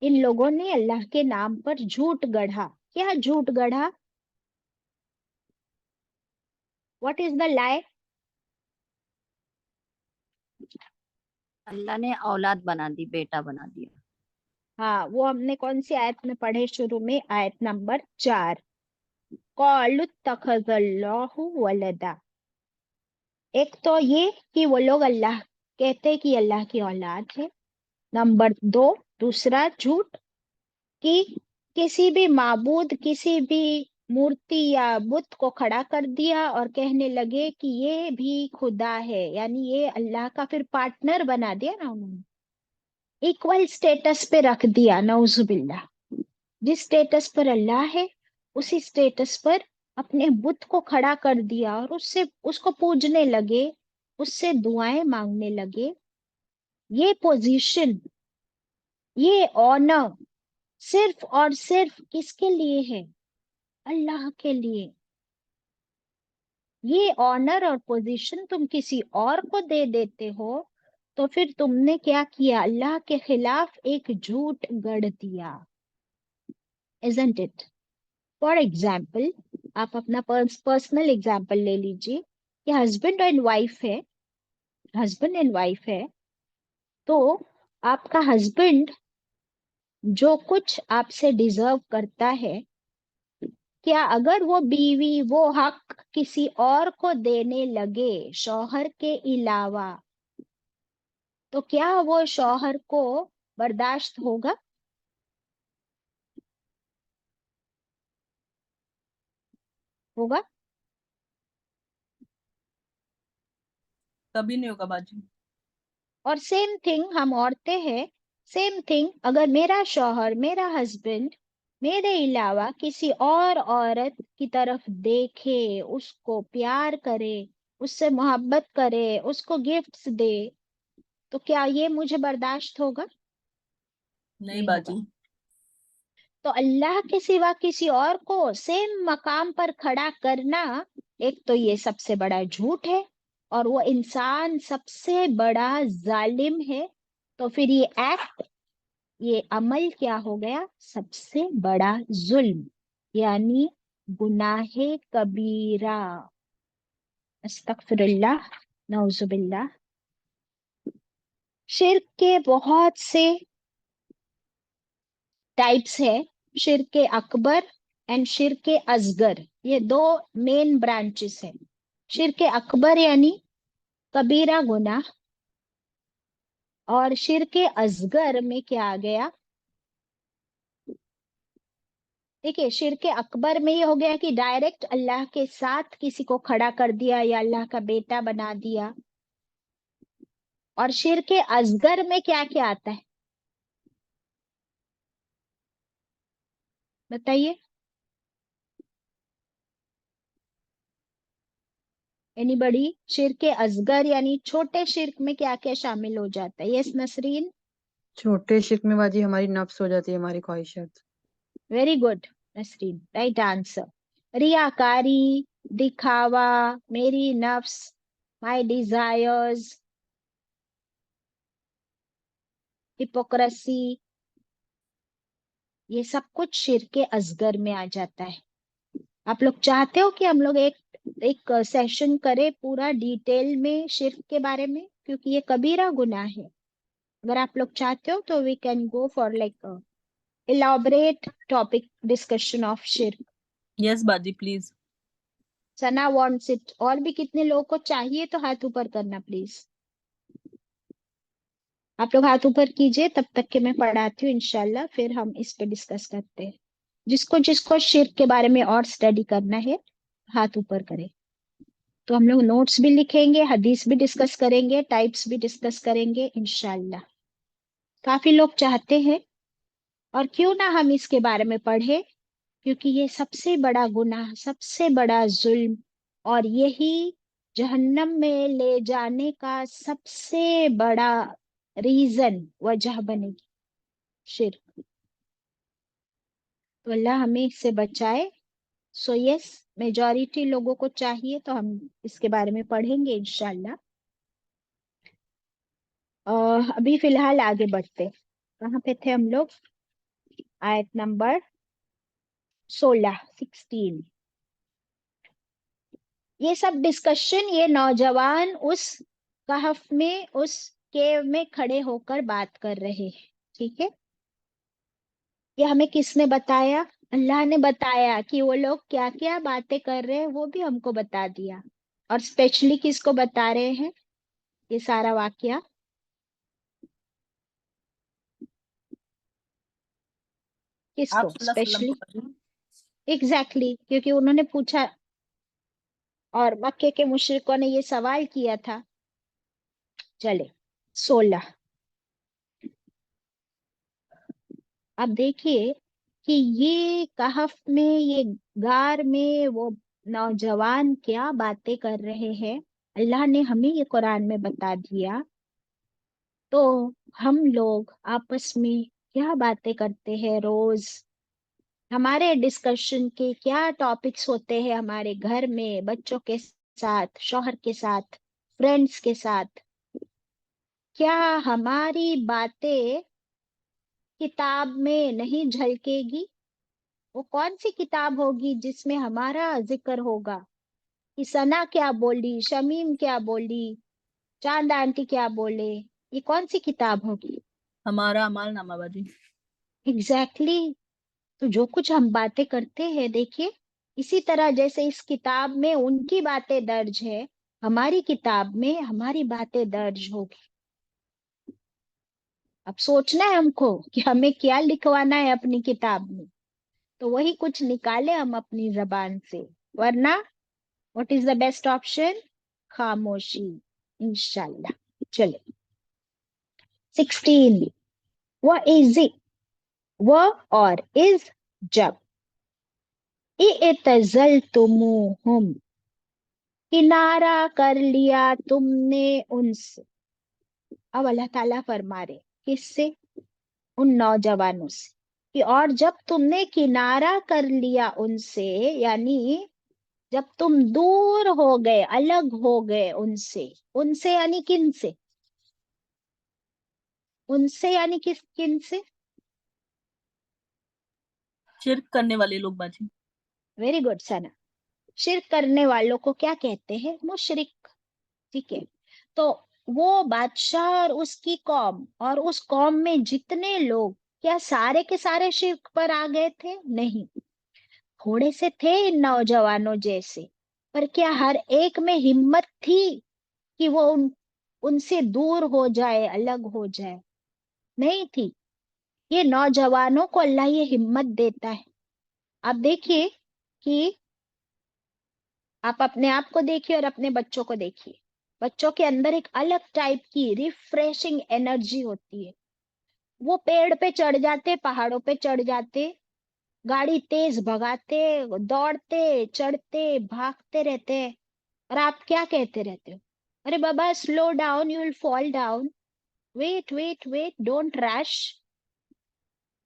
इन लोगों ने अल्लाह के नाम पर झूठ गढ़ा। क्या झूठ गढ़ा? What is the lie? अल्लाह ने औलाद बना दी, बेटा बना दिया। हाँ, वो हमने कौन सी आयत में पढ़े शुरू में? आयत नंबर 4। क़ालू इत्तख़ज़ल्लाहु वलदा। एक तो ये कि वो लोग अल्लाह कहते कि अल्लाह की औलाद है। नंबर 2, दूसरा झूठ, कि किसी भी माबूद, किसी भी मूर्ति या बुत को खड़ा कर दिया और कहने लगे कि ये भी खुदा है, यानी ये अल्लाह का फिर पार्टनर बना दिया ना उन्होंने, इक्वल स्टेटस पे रख दिया। नौजुबिल्ला। जिस स्टेटस पर अल्लाह है उसी स्टेटस पर अपने बुत को खड़ा कर दिया और उससे उसको पूजने लगे, उससे दुआएं मांगने लगे। ये पोजीशन, ये ऑनर सिर्फ और सिर्फ किसके लिए है? अल्लाह के लिए। ये ऑनर और पोजीशन तुम किसी और को दे देते हो तो फिर तुमने क्या किया? अल्लाह के खिलाफ एक झूठ गढ़ दिया। Isn't it? फॉर एग्जाम्पल, आप अपना पर्सनल एग्जाम्पल ले लीजिए कि हस्बैंड एंड वाइफ है, हस्बैंड एंड वाइफ है, तो आपका हस्बैंड जो कुछ आपसे डिजर्व करता है, क्या अगर वो बीवी वो हक किसी और को देने लगे शौहर के अलावा, तो क्या वो शौहर को बर्दाश्त होगा? होगा? कभी नहीं होगा बाजी। और सेम थिंग हम औरतें हैं, सेम थिंग, अगर मेरा शौहर, मेरा हस्बैंड मेरे अलावा किसी और औरत की तरफ देखे, उसको प्यार करे, उससे मोहब्बत करे, उसको गिफ्ट्स दे, तो क्या ये मुझे बर्दाश्त होगा? नहीं नहीं बाजी। होगा। तो अल्लाह के सिवा किसी और को सेम मकाम पर खड़ा करना, एक तो ये सबसे बड़ा झूठ है और वो इंसान सबसे बड़ा जालिम है। तो फिर ये एक्ट, ये अमल क्या हो गया? सबसे बड़ा जुल्म, यानी गुनाहे कबीरा। अस्तगफिरुल्लाह, नऊजुबिल्लाह। शिर्क के बहुत से टाइप्स है, शिर्क अकबर एंड शिर्क असगर, ये दो मेन ब्रांचेस है। शिर्क अकबर यानी कबीरा गुनाह, और शिर्क असगर में क्या आ गया? देखिए शिर्के अकबर में ये हो गया कि डायरेक्ट अल्लाह के साथ किसी को खड़ा कर दिया या अल्लाह का बेटा बना दिया। और शिर्के असगर में क्या क्या आता है बताइए। एनीबडी? शिर्के असगर यानी छोटे शिर्क में क्या क्या शामिल हो जाता है? यस नसरीन। छोटे शिर्क में बाजी हमारी नफ्स हो जाती है, हमारी ख्वाहिशात। Very good Nasreen, right answer. रियाकारी, दिखावा, मेरी नफ्स, माय डिजायर्स, हिपोक्रेसी, ये सब कुछ शिर्के असगर में आ जाता है। आप लोग चाहते हो कि हम लोग एक सेशन करें पूरा डिटेल में शिर्क के बारे में, क्योंकि ये कबीरा गुनाह है। अगर आप लोग चाहते हो तो we can go for like elaborate topic discussion of shirk. Yes बाजी प्लीज। Sana wants it। और भी कितने लोगों को चाहिए तो हाथ ऊपर करना प्लीज। आप लोग हाथ ऊपर कीजिए तब तक के मैं पढ़ाती हूँ इंशाल्लाह, फिर हम इस पे डिस्कस करते हैं। जिसको जिसको शिर्क के बारे में और स्टडी करना है हाथ ऊपर करें। तो हम लोग नोट्स भी लिखेंगे, हदीस भी डिस्कस करेंगे, टाइप्स भी डिस्कस करेंगे इंशाल्लाह। काफी लोग चाहते हैं और क्यों ना हम इसके बारे में पढ़े, क्योंकि ये सबसे बड़ा गुनाह, सबसे बड़ा जुल्म, और यही जहन्नम में ले जाने का सबसे बड़ा रीजन, वजह बनेगी शिर्क। तो अल्लाह हमें इससे बचाए। सो यस, मेजॉरिटी लोगों को चाहिए तो हम इसके बारे में पढ़ेंगे इंशाल्लाह। अभी फिलहाल आगे बढ़ते। कहाँ पे थे हम लोग? आयत नंबर 16। ये सब डिस्कशन ये नौजवान उस कहफ में, उस केव में खड़े होकर बात कर रहे हैं, ठीक है। ये हमें किसने बताया? अल्लाह ने बताया कि वो लोग क्या क्या बातें कर रहे हैं, वो भी हमको बता दिया। और स्पेशली किसको बता रहे हैं ये सारा वाकया? आप किसको सल्लल्लाहु अलैहि वसल्लम स्पेशली? को बाजी। एग्जैक्टली क्योंकि उन्होंने पूछा और मक्के के मुशरिकों ने ये सवाल किया था। चले 16। अब देखिए कि ये कहफ में, ये गार में वो नौजवान क्या बातें कर रहे हैं, अल्लाह ने हमें ये कुरान में बता दिया। तो हम लोग आपस में क्या बातें करते हैं रोज, हमारे डिस्कशन के क्या टॉपिक्स होते हैं हमारे घर में, बच्चों के साथ, शौहर के साथ, फ्रेंड्स के साथ, क्या हमारी बातें किताब में नहीं झलकेगी? वो कौन सी किताब होगी जिसमें हमारा जिक्र होगा कि सना क्या बोली, शमीम क्या बोली, चांद आंटी क्या बोले? ये कौन सी किताब होगी? हमारा अमाल नामा बाजी। एग्जैक्टली तो जो कुछ हम बातें करते हैं, देखिए इसी तरह जैसे इस किताब में उनकी बातें दर्ज है, हमारी किताब में हमारी बातें दर्ज होगी। अब सोचना है हमको कि हमें क्या लिखवाना है अपनी किताब में, तो वही कुछ निकाले हम अपनी जबान से, वरना what is the best option? खामोशी इंशाल्लाह। चले 16। वह इज, वह और इज जब, इतज़लतुमूहुम, किनारा कर लिया तुमने उनसे। अब अल्लाह ताला फरमा रहे किससे? उन नौजवानों से कि और जब तुमने किनारा कर लिया उनसे, यानी जब तुम दूर हो गए, अलग हो गए उनसे। उनसे यानी किन से? उनसे यानी किन से? शिर्क करने वाले लोग बाजी। वेरी गुड सना। शिर्क करने वालों को क्या कहते हैं? मुशरिक, ठीक है। तो वो बादशाह और उसकी कौम, और उस कौम में जितने लोग, क्या सारे के सारे शिर्क पर आ गए थे? नहीं, थोड़े से थे इन नौजवानों जैसे। पर क्या हर एक में हिम्मत थी कि वो उनसे दूर हो जाए, अलग हो जाए? नहीं थी। ये नौजवानों को अल्लाह ये हिम्मत देता है। आप देखिए कि आप अपने आप को देखिए और अपने बच्चों को देखिए। बच्चों के अंदर एक अलग टाइप की रिफ्रेशिंग एनर्जी होती है। वो पेड़ पे चढ़ जाते, पहाड़ों पे चढ़ जाते, गाड़ी तेज भगाते, दौड़ते, चढ़ते, भागते रहते हैं। और आप क्या कहते रहते हो? अरे बाबा, slow down, you will fall down, wait wait wait, don't rush.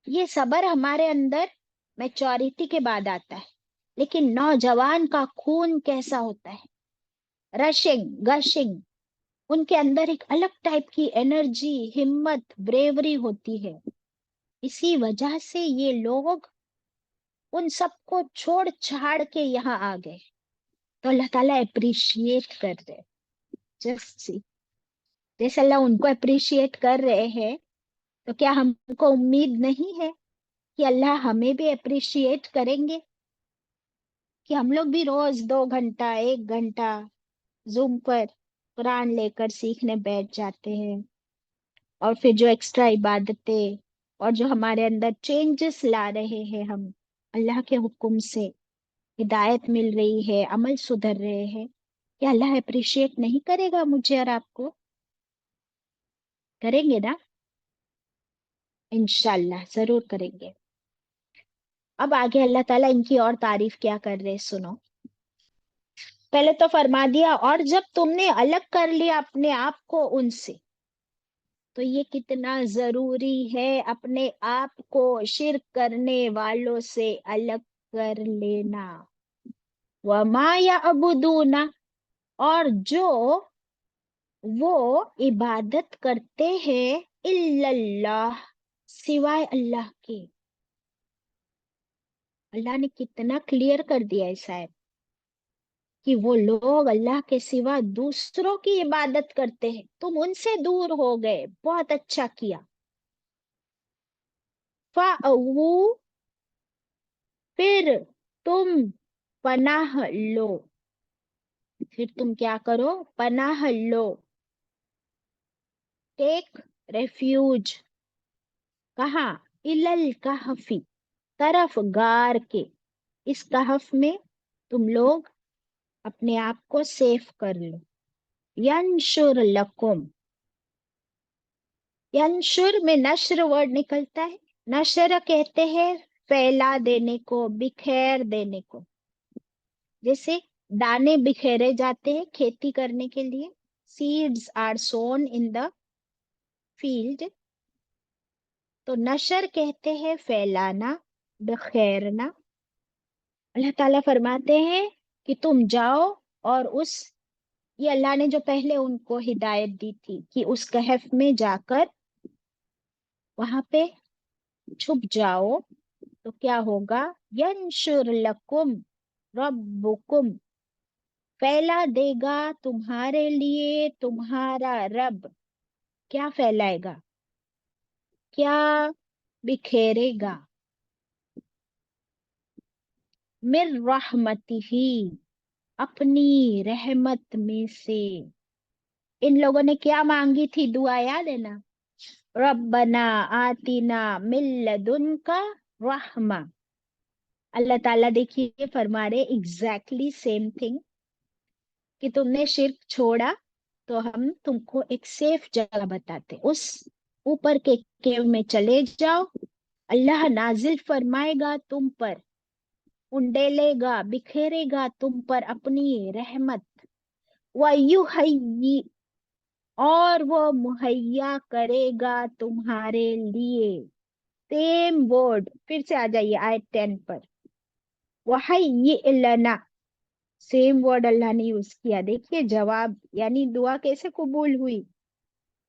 ये सब्र हमारे अंदर मैच्योरिटी के बाद आता है। लेकिन नौजवान का खून कैसा होता है? Rushing, gushing. उनके अंदर एक अलग टाइप की एनर्जी, हिम्मत, ब्रेवरी होती है। इसी वजह से ये लोग उन सबको छोड़ छाड़ के यहाँ आ गए। तो अल्लाह ताला अप्रिशिएट कर रहे। जस्ट सी, जैसे अल्लाह उनको अप्रिशिएट कर रहे हैं, तो क्या हमको उम्मीद नहीं है कि अल्लाह हमें भी अप्रिशिएट करेंगे? कि हम लोग भी रोज 2 घंटा, 1 घंटा जूम पर कुरान लेकर सीखने बैठ जाते हैं, और फिर जो एक्स्ट्रा इबादतें और जो हमारे अंदर चेंजेस ला रहे हैं हम अल्लाह के हुक्म से, हिदायत मिल रही है, अमल सुधर रहे हैं, क्या अल्लाह अप्रिशिएट नहीं करेगा मुझे और आपको? करेंगे ना? इंशाल्लाह जरूर करेंगे। अब आगे अल्लाह ताला इनकी और तारीफ क्या कर रहे हैं, सुनो। पहले तो फरमा दिया, और जब तुमने अलग कर लिया अपने आप को उनसे, तो ये कितना जरूरी है अपने आप को शिर्क करने वालों से अलग कर लेना। वमा या अबुदूना, और जो वो इबादत करते हैं, इल्लल्लाह, सिवाय अल्लाह के। अल्लाह ने कितना क्लियर कर दिया है शायद, कि वो लोग अल्लाह के सिवा दूसरों की इबादत करते हैं, तुम उनसे दूर हो गए, बहुत अच्छा किया। फ़अवू, फिर तुम पनाह लो, फिर तुम क्या करो? पनाह लो, टेक रेफ्यूज। कहाँ? इलल कहफी, तरफ गार के। इस कहफ में तुम लोग अपने आप को सेफ कर लो। यंशुर लकुम, यंशुर में नश्र वर्ड निकलता है। नशर कहते हैं फैला देने को, बिखेर देने को। जैसे दाने बिखेरे जाते हैं खेती करने के लिए, seeds are sown in the field. तो नशर कहते हैं फैलाना, बिखेरना। अल्लाह ताला फरमाते हैं कि तुम जाओ और उस, ये अल्लाह ने जो पहले उनको हिदायत दी थी कि उस कहफ में जाकर वहां पे छुप जाओ, तो क्या होगा? यंशुर लकुम रब्बुकुम, फैला देगा तुम्हारे लिए तुम्हारा रब। क्या फैलाएगा? क्या बिखेरेगा? मिर रहमतिही, अपनी रहमत में से। इन लोगों ने क्या मांगी थी दुआ, याद है ना? रब्बना आतिना मिन लदुनका रहमा। अल्लाह ताला देखिए फरमा रहे एग्जैक्टली सेम थिंग, कि तुमने शिर्क छोड़ा तो हम तुमको एक सेफ जगह बताते, उस ऊपर के केव में चले जाओ। अल्लाह नाजिल फरमाएगा तुम पर, उंडेलेगा, बिखेरेगा तुम पर अपनी रहमत। वयुहय्यि, और वो मुहैया करेगा तुम्हारे लिए। सेम वर्ड, फिर से आ जाइए आयत 10 पर। वहय्यि लना, सेम वर्ड अल्लाह ने यूज किया। देखिए जवाब, यानी दुआ कैसे कबूल हुई।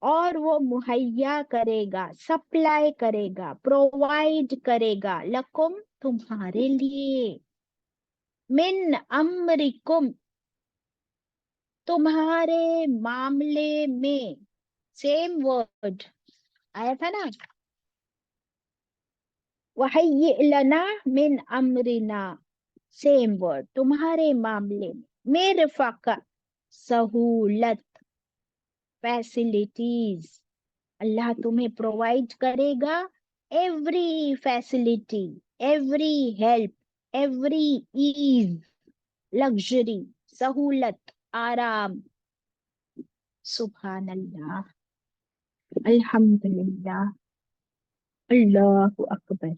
और वो मुहैया करेगा, सप्लाई करेगा, प्रोवाइड करेगा, लकुम, तुम्हारे लिए, मिन अमरिकुम, तुम्हारे मामले में। सेम वर्ड आया था ना, वहय्यि लना मिन अमरिना, सेम वर्ड, तुम्हारे मामले में। मेरे फाका, सहूलत, फैसिलिटीज, अल्लाह तुम्हें प्रोवाइड करेगा every facility, every help, every ease, luxury, सहूलत, आराम. Subhan Allah. Alhamdulillah. Allahu Akbar.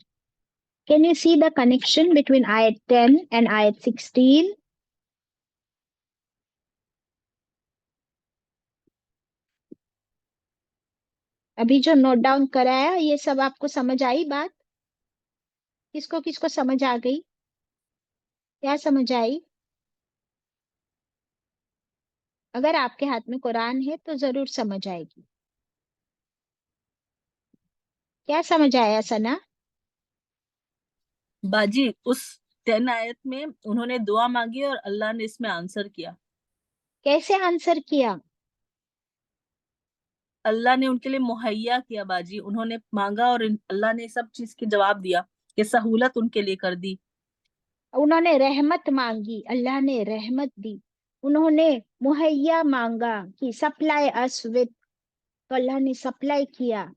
Can you see the connection between ayat 10 and ayat 16? अभी जो नोट डाउन कराया ये सब आपको समझ आई बात? किसको किसको समझ आ गई? क्या समझ आई? अगर आपके हाथ में कुरान है तो जरूर समझ आएगी. क्या समझ आया सना? बाजी उस 10 आयत में उन्होंने दुआ मांगी और अल्लाह ने इसमें आंसर किया. कैसे आंसर किया? अल्लाह ने उनके लिए मुहैया किया बाजी. उन्होंने मांगा और अल्लाह ने सब चीज के जवाब दिया कि सहूलत उनके लिए कर दी. उन्होंने रहमत मांगी, अल्लाह ने रहमत दी. उन्होंने मुहैया मांगा कि सप्लाई अस विद, तो अल्लाह ने सप्लाई किया.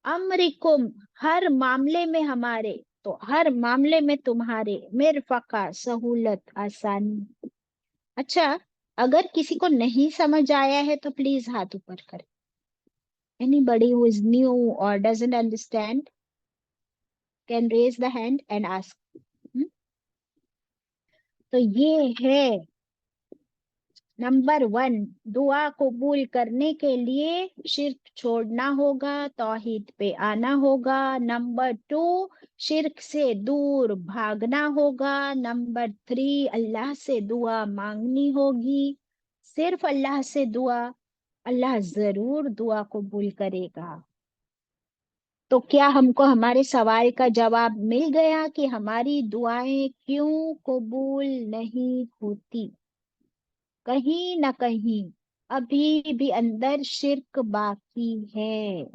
अमरिकुम, हर मामले में हमारे, तो हर मामले में तुम्हारे. मिरफका, सहूलत, आसानी. अच्छा, अगर किसी को नहीं समझ आया है तो प्लीज हाथ ऊपर करें. Anybody who is new or doesn't understand can raise the hand and ask. तो ये है नंबर 1, दुआ कबूल करने के लिए शिर्क छोड़ना होगा, तौहीद पे आना होगा. नंबर 2, शिर्क से दूर भागना होगा. नंबर 3, अल्लाह से दुआ मांगनी होगी. सिर्फ अल्लाह से दुआ, अल्लाह जरूर दुआ कबूल करेगा. तो क्या हमको हमारे सवाल का जवाब मिल गया कि हमारी दुआएं क्यों कबूल नहीं होती? कहीं ना कहीं अभी भी अंदर शिर्क बाकी है.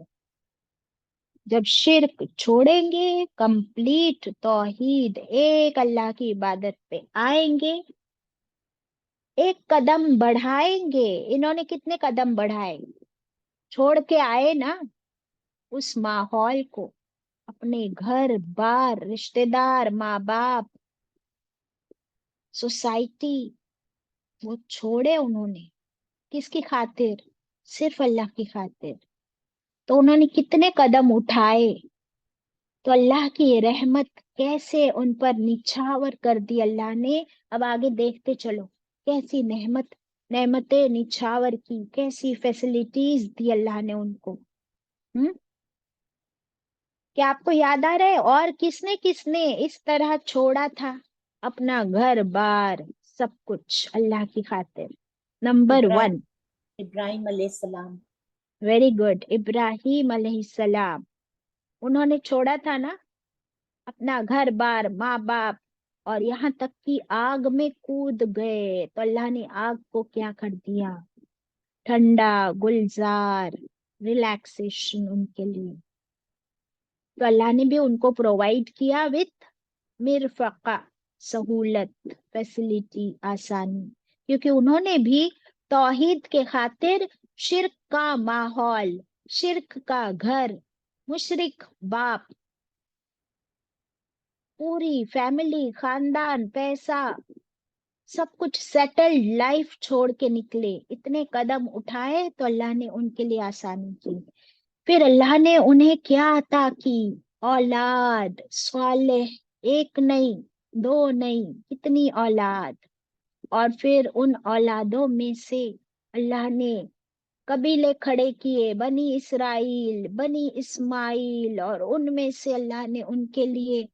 जब शिर्क छोड़ेंगे, कंप्लीट तौहीद, एक अल्लाह की इबादत पे आएंगे, एक कदम बढ़ाएंगे. इन्होंने कितने कदम बढ़ाए? छोड़ के आए ना उस माहौल को, अपने घर बार, रिश्तेदार, माँ बाप, सोसाइटी, वो छोड़े उन्होंने. किसकी खातिर? सिर्फ अल्लाह की खातिर. तो उन्होंने कितने कदम उठाए, तो अल्लाह की रहमत कैसे उन पर निछावर कर दी अल्लाह ने. अब आगे देखते चलो कैसी नेमतें निछावर की, कैसी फैसिलिटीज दी अल्लाह ने उनको. क्या आपको याद आ रहा है और किसने किसने इस तरह छोड़ा था अपना घर बार, सब कुछ अल्लाह की खातिर? नंबर 1, इब्राहिम अलैहिस्सलाम. वेरी गुड, इब्राहिम अलैहिस्सलाम. उन्होंने छोड़ा था ना अपना घर बार, माँ बाप, और यहाँ तक कि आग में कूद गए. तो अल्लाह ने आग को क्या कर दिया? ठंडा, गुलजार, रिलैक्सेशन उनके लिए. तो अल्लाह ने भी उनको प्रोवाइड किया विथ मिरफका, सहूलत, फैसिलिटी, आसानी. क्योंकि उन्होंने भी तौहीद के खातिर शिर्क का माहौल, शिर्क का घर, मुशरिक बाप, पूरी फैमिली, खानदान, पैसा, सब कुछ सेटल्ड लाइफ छोड़ के निकले. इतने कदम उठाए तो अल्लाह ने उनके लिए आसानी की. फिर अल्लाह ने उन्हें क्या अता की? औलाद सालेह, एक नहीं, दो नहीं, कितनी औलाद. और फिर उन औलादों में से अल्लाह ने कबीले खड़े किए, बनी इसराइल, बनी इस्माइल, और उनमें से अल्लाह ने उनके लिए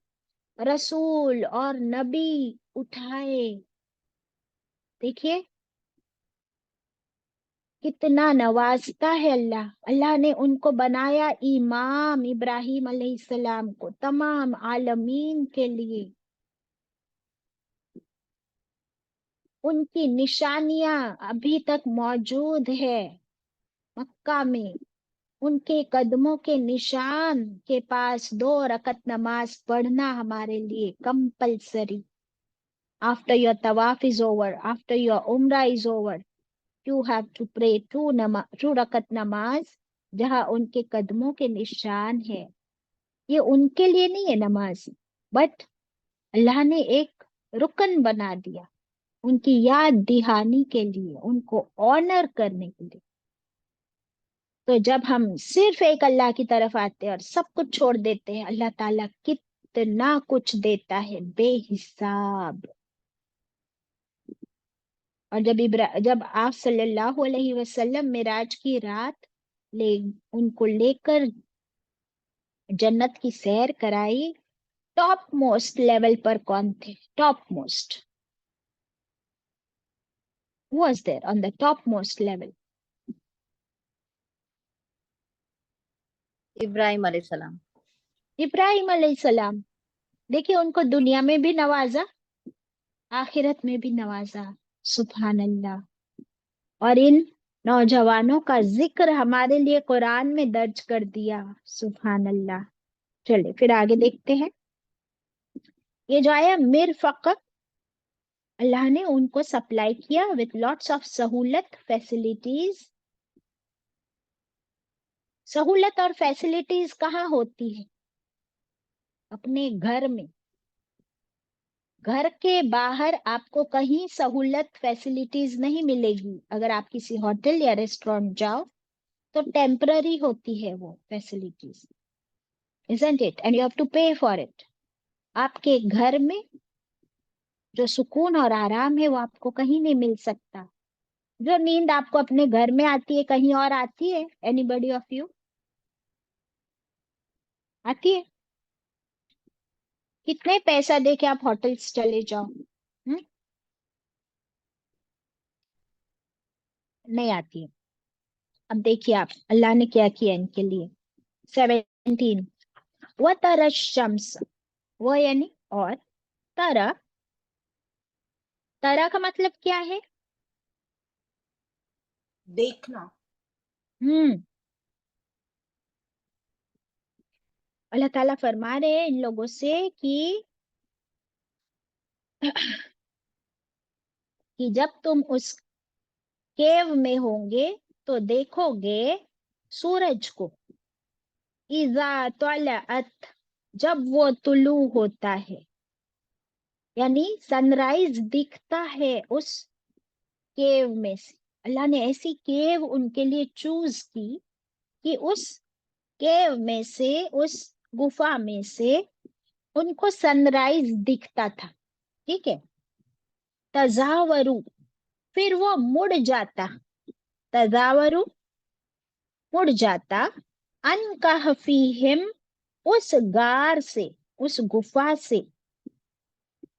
रसूल और नबी उठाए. देखिए कितना नवाजता है अल्लाह. अल्लाह ने उनको बनाया इमाम, इब्राहिम अलैहिस्सलाम को, तमाम आलमीन के लिए. उनकी निशानियां अभी तक मौजूद है मक्का में. उनके कदमों के निशान के पास 2 रकत नमाज पढ़ना हमारे लिए कंपलसरी. आफ्टर योर तवाफ इज ओवर, आफ्टर योर उम्रा is over, you have to pray 2 रकत नमाज जहां उनके कदमों के निशान है. ये उनके लिए नहीं है नमाज, बट अल्लाह ने एक रुकन बना दिया, उनकी याद दहानी के लिए, उनको ऑनर करने के लिए। तो जब हम सिर्फ एक अल्लाह की तरफ आते हैं और सब कुछ छोड़ देते हैं, अल्लाह ताला कितना कुछ देता है बेहिसाब। और जब आप सल्लल्लाहु अलैहि वसल्लम मिराज की रात ले उनको लेकर जन्नत की सैर कराई, टॉप मोस्ट लेवल पर कौन थे? Top most was there on the topmost level? Ibrahim अलैहिस्सलाम। इब्राहिम अलैहिस्सलाम। देखिए, उनको दुनिया में भी नवाजा, आखिरत में भी नवाजा। सुभान अल्लाह। और इन नौजवानों का जिक्र हमारे लिए कुरान में दर्ज कर दिया। सुभान अल्लाह। चलिए फिर आगे देखते हैं। ये जो आया मिरफक़, अल्लाह ने उनको सप्लाई किया विथ लॉट्स ऑफ सहूलत, फैसिलिटीज। सहूलत और फैसिलिटीज कहाँ होती है? अपने घर में। घर के बाहर आपको कहीं सहूलत फैसिलिटीज नहीं मिलेगी। अगर आप किसी होटल या रेस्टोरेंट जाओ तो टेम्पररी होती है वो facilities, isn't it? And you have to pay for it. आपके घर में जो सुकून और आराम है वो आपको कहीं नहीं मिल सकता। जो नींद आपको अपने घर में आती है, कहीं और आती है? एनीबडी ऑफ यू आती है? कितने पैसा दे के आप होटल्स चले जाओ, नहीं आती है। अब देखिए आप, अल्लाह ने क्या किया इनके लिए। 17 व तरा शम्स, वो यानी और, तरा, तरा का मतलब क्या है? देखना। अल्लाह ताला फरमा रहे हैं इन लोगों से कि जब तुम उस केव में होंगे तो देखोगे सूरज को, इज़ा तलअत, जब वो तुलू होता है, यानी सनराइज दिखता है उस केव में से। अल्लाह ने ऐसी केव उनके लिए चूज की कि उस केव में से, उस गुफा में से उनको सनराइज दिखता था। ठीक है। तजावरू, फिर वो मुड़ जाता, तजावरू मुड़ जाता, अनकहफीहिम, उस गार से, उस गुफा से,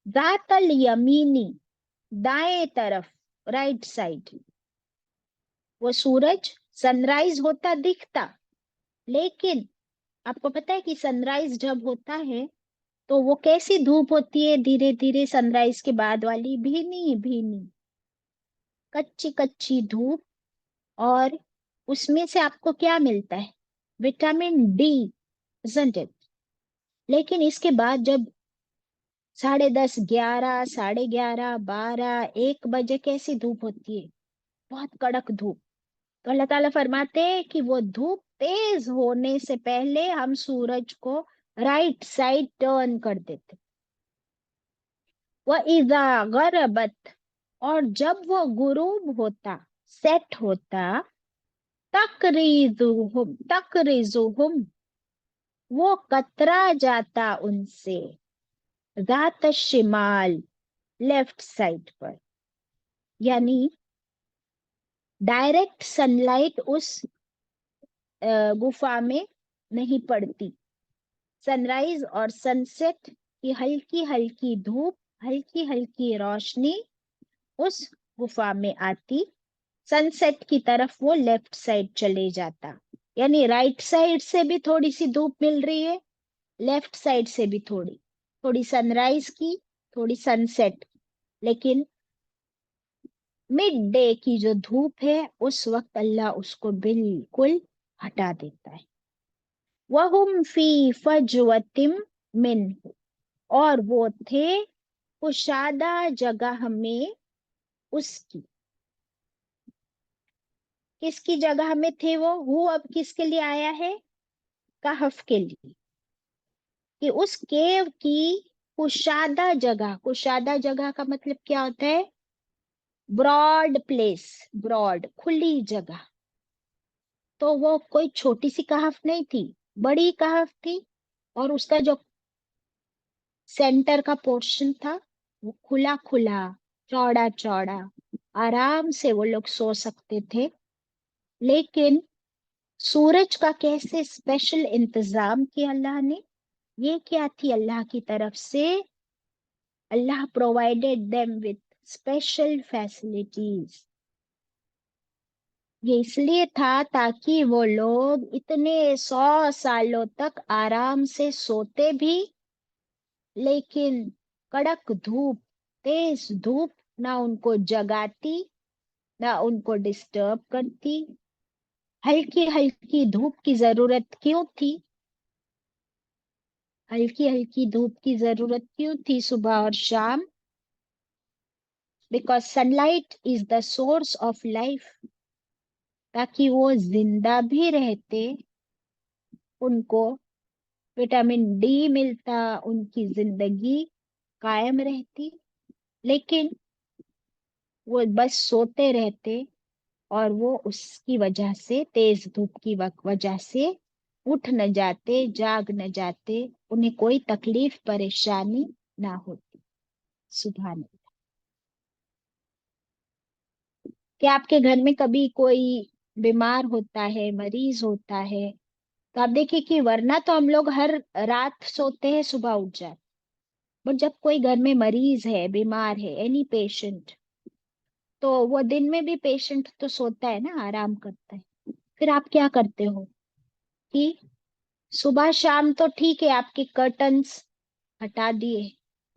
दातल यमीनी, दाएं तरफ, राइट साइड। वो सूरज सनराइज होता दिखता, लेकिन आपको पता है कि सनराइज जब होता है तो वो कैसी धूप होती है? धीरे धीरे सनराइज के बाद वाली, भीनी भीनी, कच्ची कच्ची धूप। और उसमें से आपको क्या मिलता है? Vitamin D, isn't it? लेकिन इसके बाद जब 10:30, 11, 11:30, 12, 1 बजे कैसी धूप होती है? बहुत कड़क धूप। तो अल्लाह ताला फरमाते हैं कि वो धूप तेज होने से पहले हम सूरज को राइट साइड टर्न कर देते। वह इज़ा गरबत, और जब वो गुरूब होता, सेट होता, तकरीजुहुम, तकरीजुहुम, वो कतरा जाता उनसे, जात शिमाल, लेफ्ट साइड पर। यानी डायरेक्ट सनलाइट उस गुफा में नहीं पड़ती। सनराइज और सनसेट की हल्की हल्की धूप, हल्की हल्की रोशनी उस गुफा में आती। सनसेट की तरफ वो लेफ्ट साइड चले जाता, यानी राइट साइड से भी थोड़ी सी धूप मिल रही है, लेफ्ट साइड से भी थोड़ी थोड़ी, सनराइज की, थोड़ी सनसेट। लेकिन मिड डे की जो धूप है उस वक्त अल्लाह उसको बिल्कुल हटा देता है। वहुम फी फजवतिम मिन, और वो थे कुशादा जगह में उसकी। किसकी जगह में थे वो अब किसके लिए आया है? कहफ के लिए, कि उस केव की कुशादा जगह का मतलब क्या होता है? ब्रॉड प्लेस, ब्रॉड खुली जगह। तो वो कोई छोटी सी कहफ नहीं थी, बड़ी कहफ थी, और उसका जो सेंटर का पोर्शन था वो खुला खुला, चौड़ा चौड़ा, आराम से वो लोग सो सकते थे। लेकिन सूरज का कैसे स्पेशल इंतजाम किया अल्लाह ने, ये क्या थी अल्लाह की तरफ से? Allah provided them with special facilities. ये इसलिए था ताकि वो लोग इतने 100 सालों तक आराम से सोते भी, लेकिन कड़क धूप, तेज धूप ना उनको जगाती, ना उनको डिस्टर्ब करती। हल्की हल्की धूप की जरूरत क्यों थी? हल्की हल्की धूप की जरूरत क्यों थी सुबह और शाम? Because sunlight is the source of life. ताकि वो जिंदा भी रहते, उनको विटामिन डी मिलता, उनकी जिंदगी कायम रहती। लेकिन वो बस सोते रहते, और वो उसकी वजह से, तेज धूप की वजह से उठ न जाते, जाग न जाते, उन्हें कोई तकलीफ परेशानी ना होती। सुभान अल्लाह। क्या आपके घर में कभी कोई बीमार होता है, मरीज होता है, तो आप देखिए कि वरना तो हम लोग हर रात सोते हैं, सुबह उठ जाते, बट जब कोई घर में मरीज है, बीमार है, एनी पेशेंट, तो वो दिन में भी पेशेंट तो सोता है ना, आराम करता है। फिर आप क्या करते हो कि सुबह शाम तो ठीक है आपके कर्टन्स हटा दिए,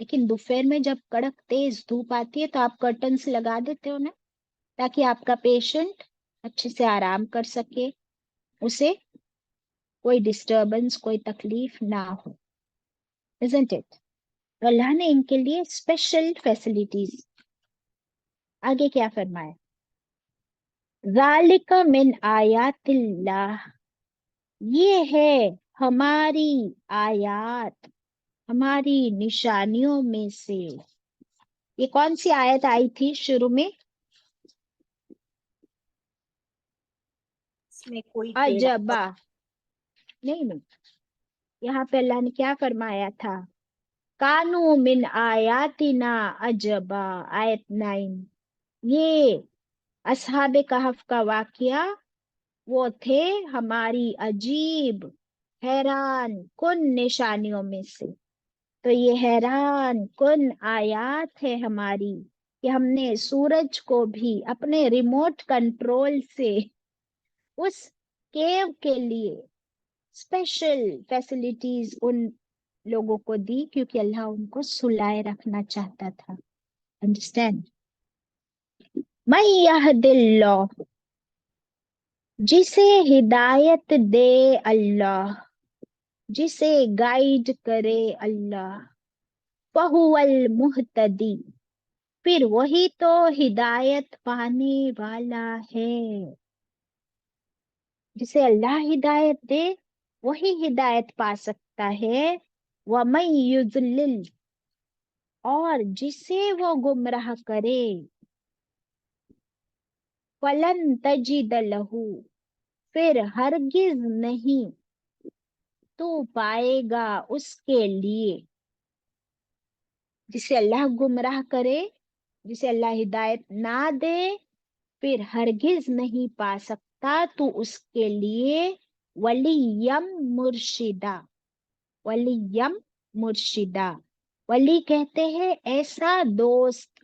लेकिन दोपहर में जब कड़क तेज धूप आती है तो आप कर्टन्स लगा देते हो ना, ताकि आपका पेशेंट अच्छे से आराम कर सके, उसे कोई डिस्टरबेंस, कोई तकलीफ ना हो। Isn't it? तो अल्लाह ने इनके लिए स्पेशल फैसिलिटीज। आगे क्या फरमाया? ज़ालिका मिन आयातिल्लाह, ये है हमारी आयात, हमारी निशानियों में से। ये कौन सी आयत आई थी शुरू में? इसमें कोई टेढ़ा अजबा। नहीं नहीं, यहाँ पे अल्लाह ने क्या फरमाया था? कानू मिन आयातिना अजबा, आयत 9। ये असहाबे कहफ का वाकया, वो थे हमारी अजीब, हैरान कुन निशानियों में से। तो ये हैरान कुन आयात है हमारी, कि हमने सूरज को भी अपने रिमोट कंट्रोल से उस केव के लिए स्पेशल फैसिलिटीज उन लोगों को दी, क्योंकि अल्लाह उनको सुलाए रखना चाहता था। अंडरस्टैंड? मैं यहदिल्लाह, जिसे हिदायत दे अल्लाह, जिसे गाइड करे अल्लाह, फहुवल मुहतदी, फिर वही तो हिदायत पाने वाला है। जिसे अल्लाह हिदायत दे वही हिदायत पा सकता है। वमन युज़लिल, और जिसे वो गुमराह करे, फलन तजिद लहू, फिर हरगिज नहीं तू पाएगा उसके लिए। जिसे अल्लाह गुमराह करे, जिसे अल्लाह हिदायत ना दे, फिर हरगिज नहीं पा सकता तू उसके लिए वलीयम मुर्शिदा। वलीयम मुर्शिदा, वली कहते हैं ऐसा दोस्त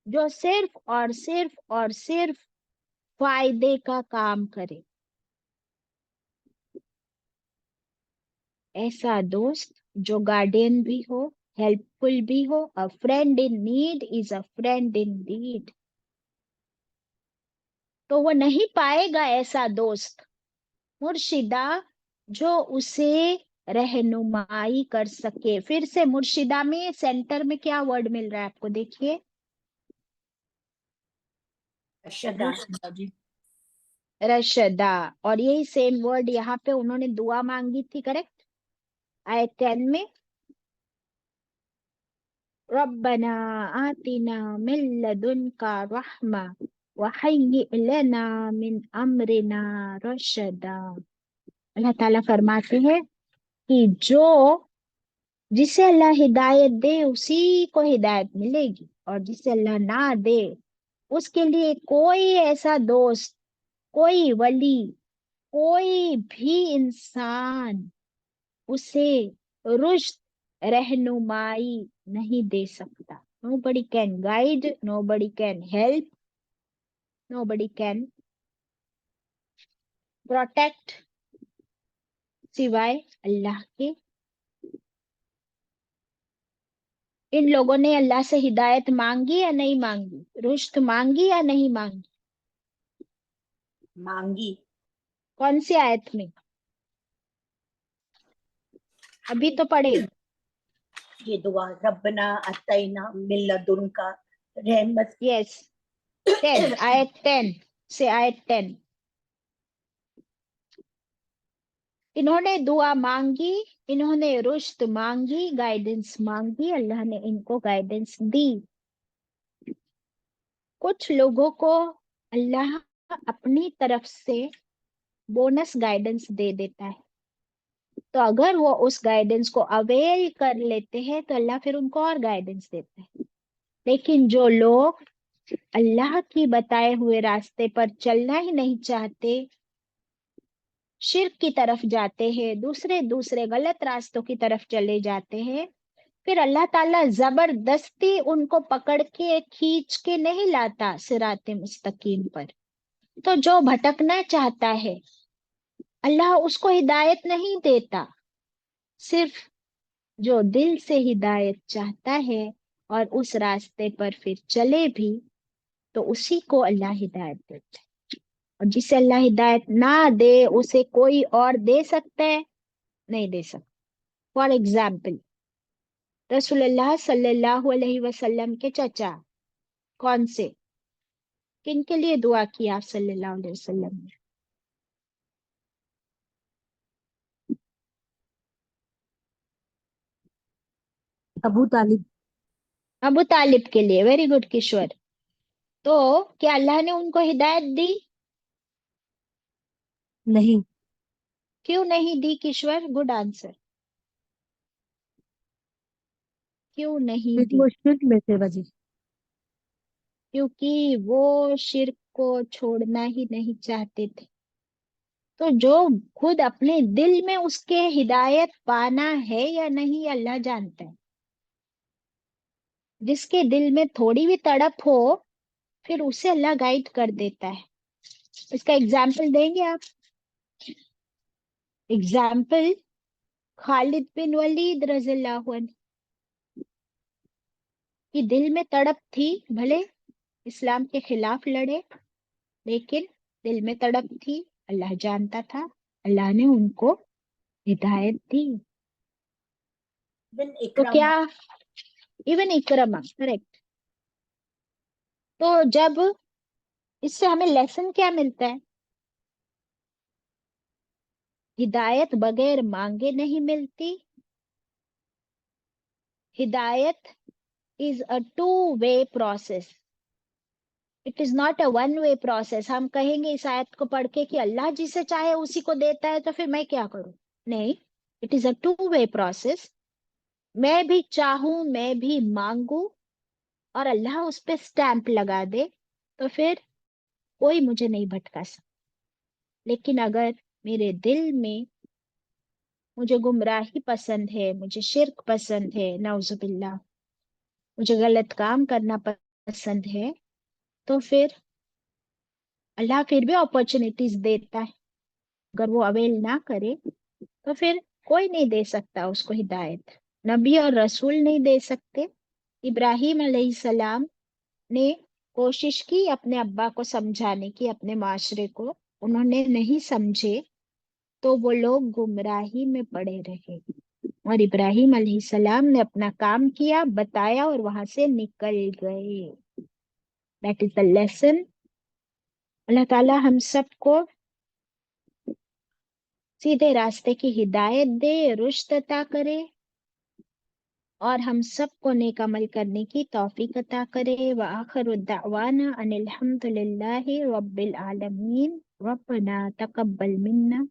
जो सिर्फ और सिर्फ फायदे का काम करे। ऐसा दोस्त जो गार्डियन भी हो, हेल्पफुल भी हो। A friend in need is a friend in deed. तो वो नहीं पाएगा ऐसा दोस्त, मुर्शिदा, जो उसे रहनुमाई कर सके। फिर से मुर्शिदा में सेंटर में क्या वर्ड मिल रहा है आपको? देखिए, अशदा। रुशदा जी। रशदा। और यही सेम वर्ड यहाँ पे उन्होंने दुआ मांगी थी, करेक्ट? आयत 10 में रब्बना आतिना मिन लदुनका रहमा वहय्यि लना मिन अमरिना रशदा। अल्लाह ताला फरमाते हैं कि जिसे अल्लाह हिदायत दे उसी को हिदायत मिलेगी, और जिसे अल्लाह ना दे उसके लिए कोई ऐसा दोस्त, कोई वली, कोई भी इंसान उसे रुश्द, रहनुमाई नहीं दे सकता। Nobody can guide, nobody can help, nobody can protect सिवाय अल्लाह के। इन लोगों ने अल्लाह से हिदायत मांगी या नहीं मांगी, रुश्द मांगी या नहीं मांगी? मांगी। कौन सी आयत में? अभी तो पढ़े। ये दुआ, रब्बना अतैना मिन लदुनका रहमत। यस 10, आयत 10 से आयत 10। इन्होंने दुआ मांगी, इन्होंने रुश्द मांगी, गाइडेंस मांगी, अल्लाह ने इनको गाइडेंस दी। कुछ लोगों को अल्लाह अपनी तरफ से बोनस गाइडेंस दे देता है, तो अगर वो उस गाइडेंस को अवेल कर लेते हैं तो अल्लाह फिर उनको और गाइडेंस देता है। लेकिन जो लोग अल्लाह की बताए हुए रास्ते पर चलना ही नहीं चाहते, शिर्क की तरफ जाते हैं, दूसरे गलत रास्तों की तरफ चले जाते हैं, फिर अल्लाह ताला जबरदस्ती उनको पकड़ के खींच के नहीं लाता सिराते मुस्तकीम पर। तो जो भटकना चाहता है अल्लाह उसको हिदायत नहीं देता, सिर्फ जो दिल से हिदायत चाहता है और उस रास्ते पर फिर चले भी तो उसी को अल्लाह हिदायत देता है। और जिसे अल्लाह हिदायत ना दे उसे कोई और दे सकता है? नहीं दे सकता। फॉर एग्जाम्पल रसूलुल्लाह सल्लल्लाहु अलैहि वसल्लम के चचा कौन से, किन के लिए दुआ की आप सल्लल्लाहु अलैहि वसल्लम ने? अबू तालिब। अबू तालिब के लिए। वेरी गुड किशोर। तो क्या अल्लाह ने उनको हिदायत दी? नहीं, क्यों नहीं दी किशोर? Good answer. क्यों नहीं क्योंकि दी? वो शिर्क में थे बाजी। क्योंकि वो शिर्क को छोड़ना ही नहीं चाहते थे। तो जो खुद अपने दिल में उसके हिदायत पाना है या नहीं अल्लाह जानता है। जिसके दिल में थोड़ी भी तड़प हो फिर उसे अल्लाह गाइड कर देता है। इसका एग्जाम्पल देंगे आप? एग्जाम्पल खालिद बिन वलीद रज़ियल्लाहु अन्हु की दिल में तड़प थी, भले इस्लाम के खिलाफ लड़े लेकिन दिल में तड़प थी, अल्लाह जानता था, अल्लाह ने उनको हिदायत दी। बिन तो इकरामा। क्या इवन इकरमा, करेक्ट। तो जब इससे हमें लेसन क्या मिलता है? हिदायत बगैर मांगे नहीं मिलती। हिदायत is a two way process, it is not a one way process. हम कहेंगे इस आयत को पढ़ के कि अल्लाह जिसे चाहे उसी को देता है तो फिर मैं क्या करूं? नहीं, it is a two way process. मैं भी चाहूं, मैं भी मांगू और अल्लाह उस पर स्टैंप लगा दे तो फिर कोई मुझे नहीं भटका सकता। लेकिन अगर मेरे दिल में मुझे गुमराही पसंद है, मुझे शिर्क पसंद है, नाउजुबिल्लाह, मुझे गलत काम करना पसंद है, तो फिर अल्लाह फिर भी अपॉर्चुनिटीज देता है। अगर वो अवेल ना करे तो फिर कोई नहीं दे सकता उसको हिदायत। नबी और रसूल नहीं दे सकते। इब्राहिम अलैहिस्सलाम ने कोशिश की अपने अब्बा को समझाने की, अपने माशरे को, उन्होंने नहीं समझे तो वो लोग गुमराही में पड़े रहे। और इब्राहिम अलैहिस्सलाम ने अपना काम किया, बताया और वहां से निकल गए। That is the lesson. अल्लाह ताला हम सबको सीधे रास्ते की हिदायत दे, रुश्द अता करे, और हम सबको नेक अमल करने की तौफीक अता करे। व आखिरु दावाना अनिल हम्दुलिल्लाहि रब्बिल आलमीन। रब्बना तकब्बल मिन्ना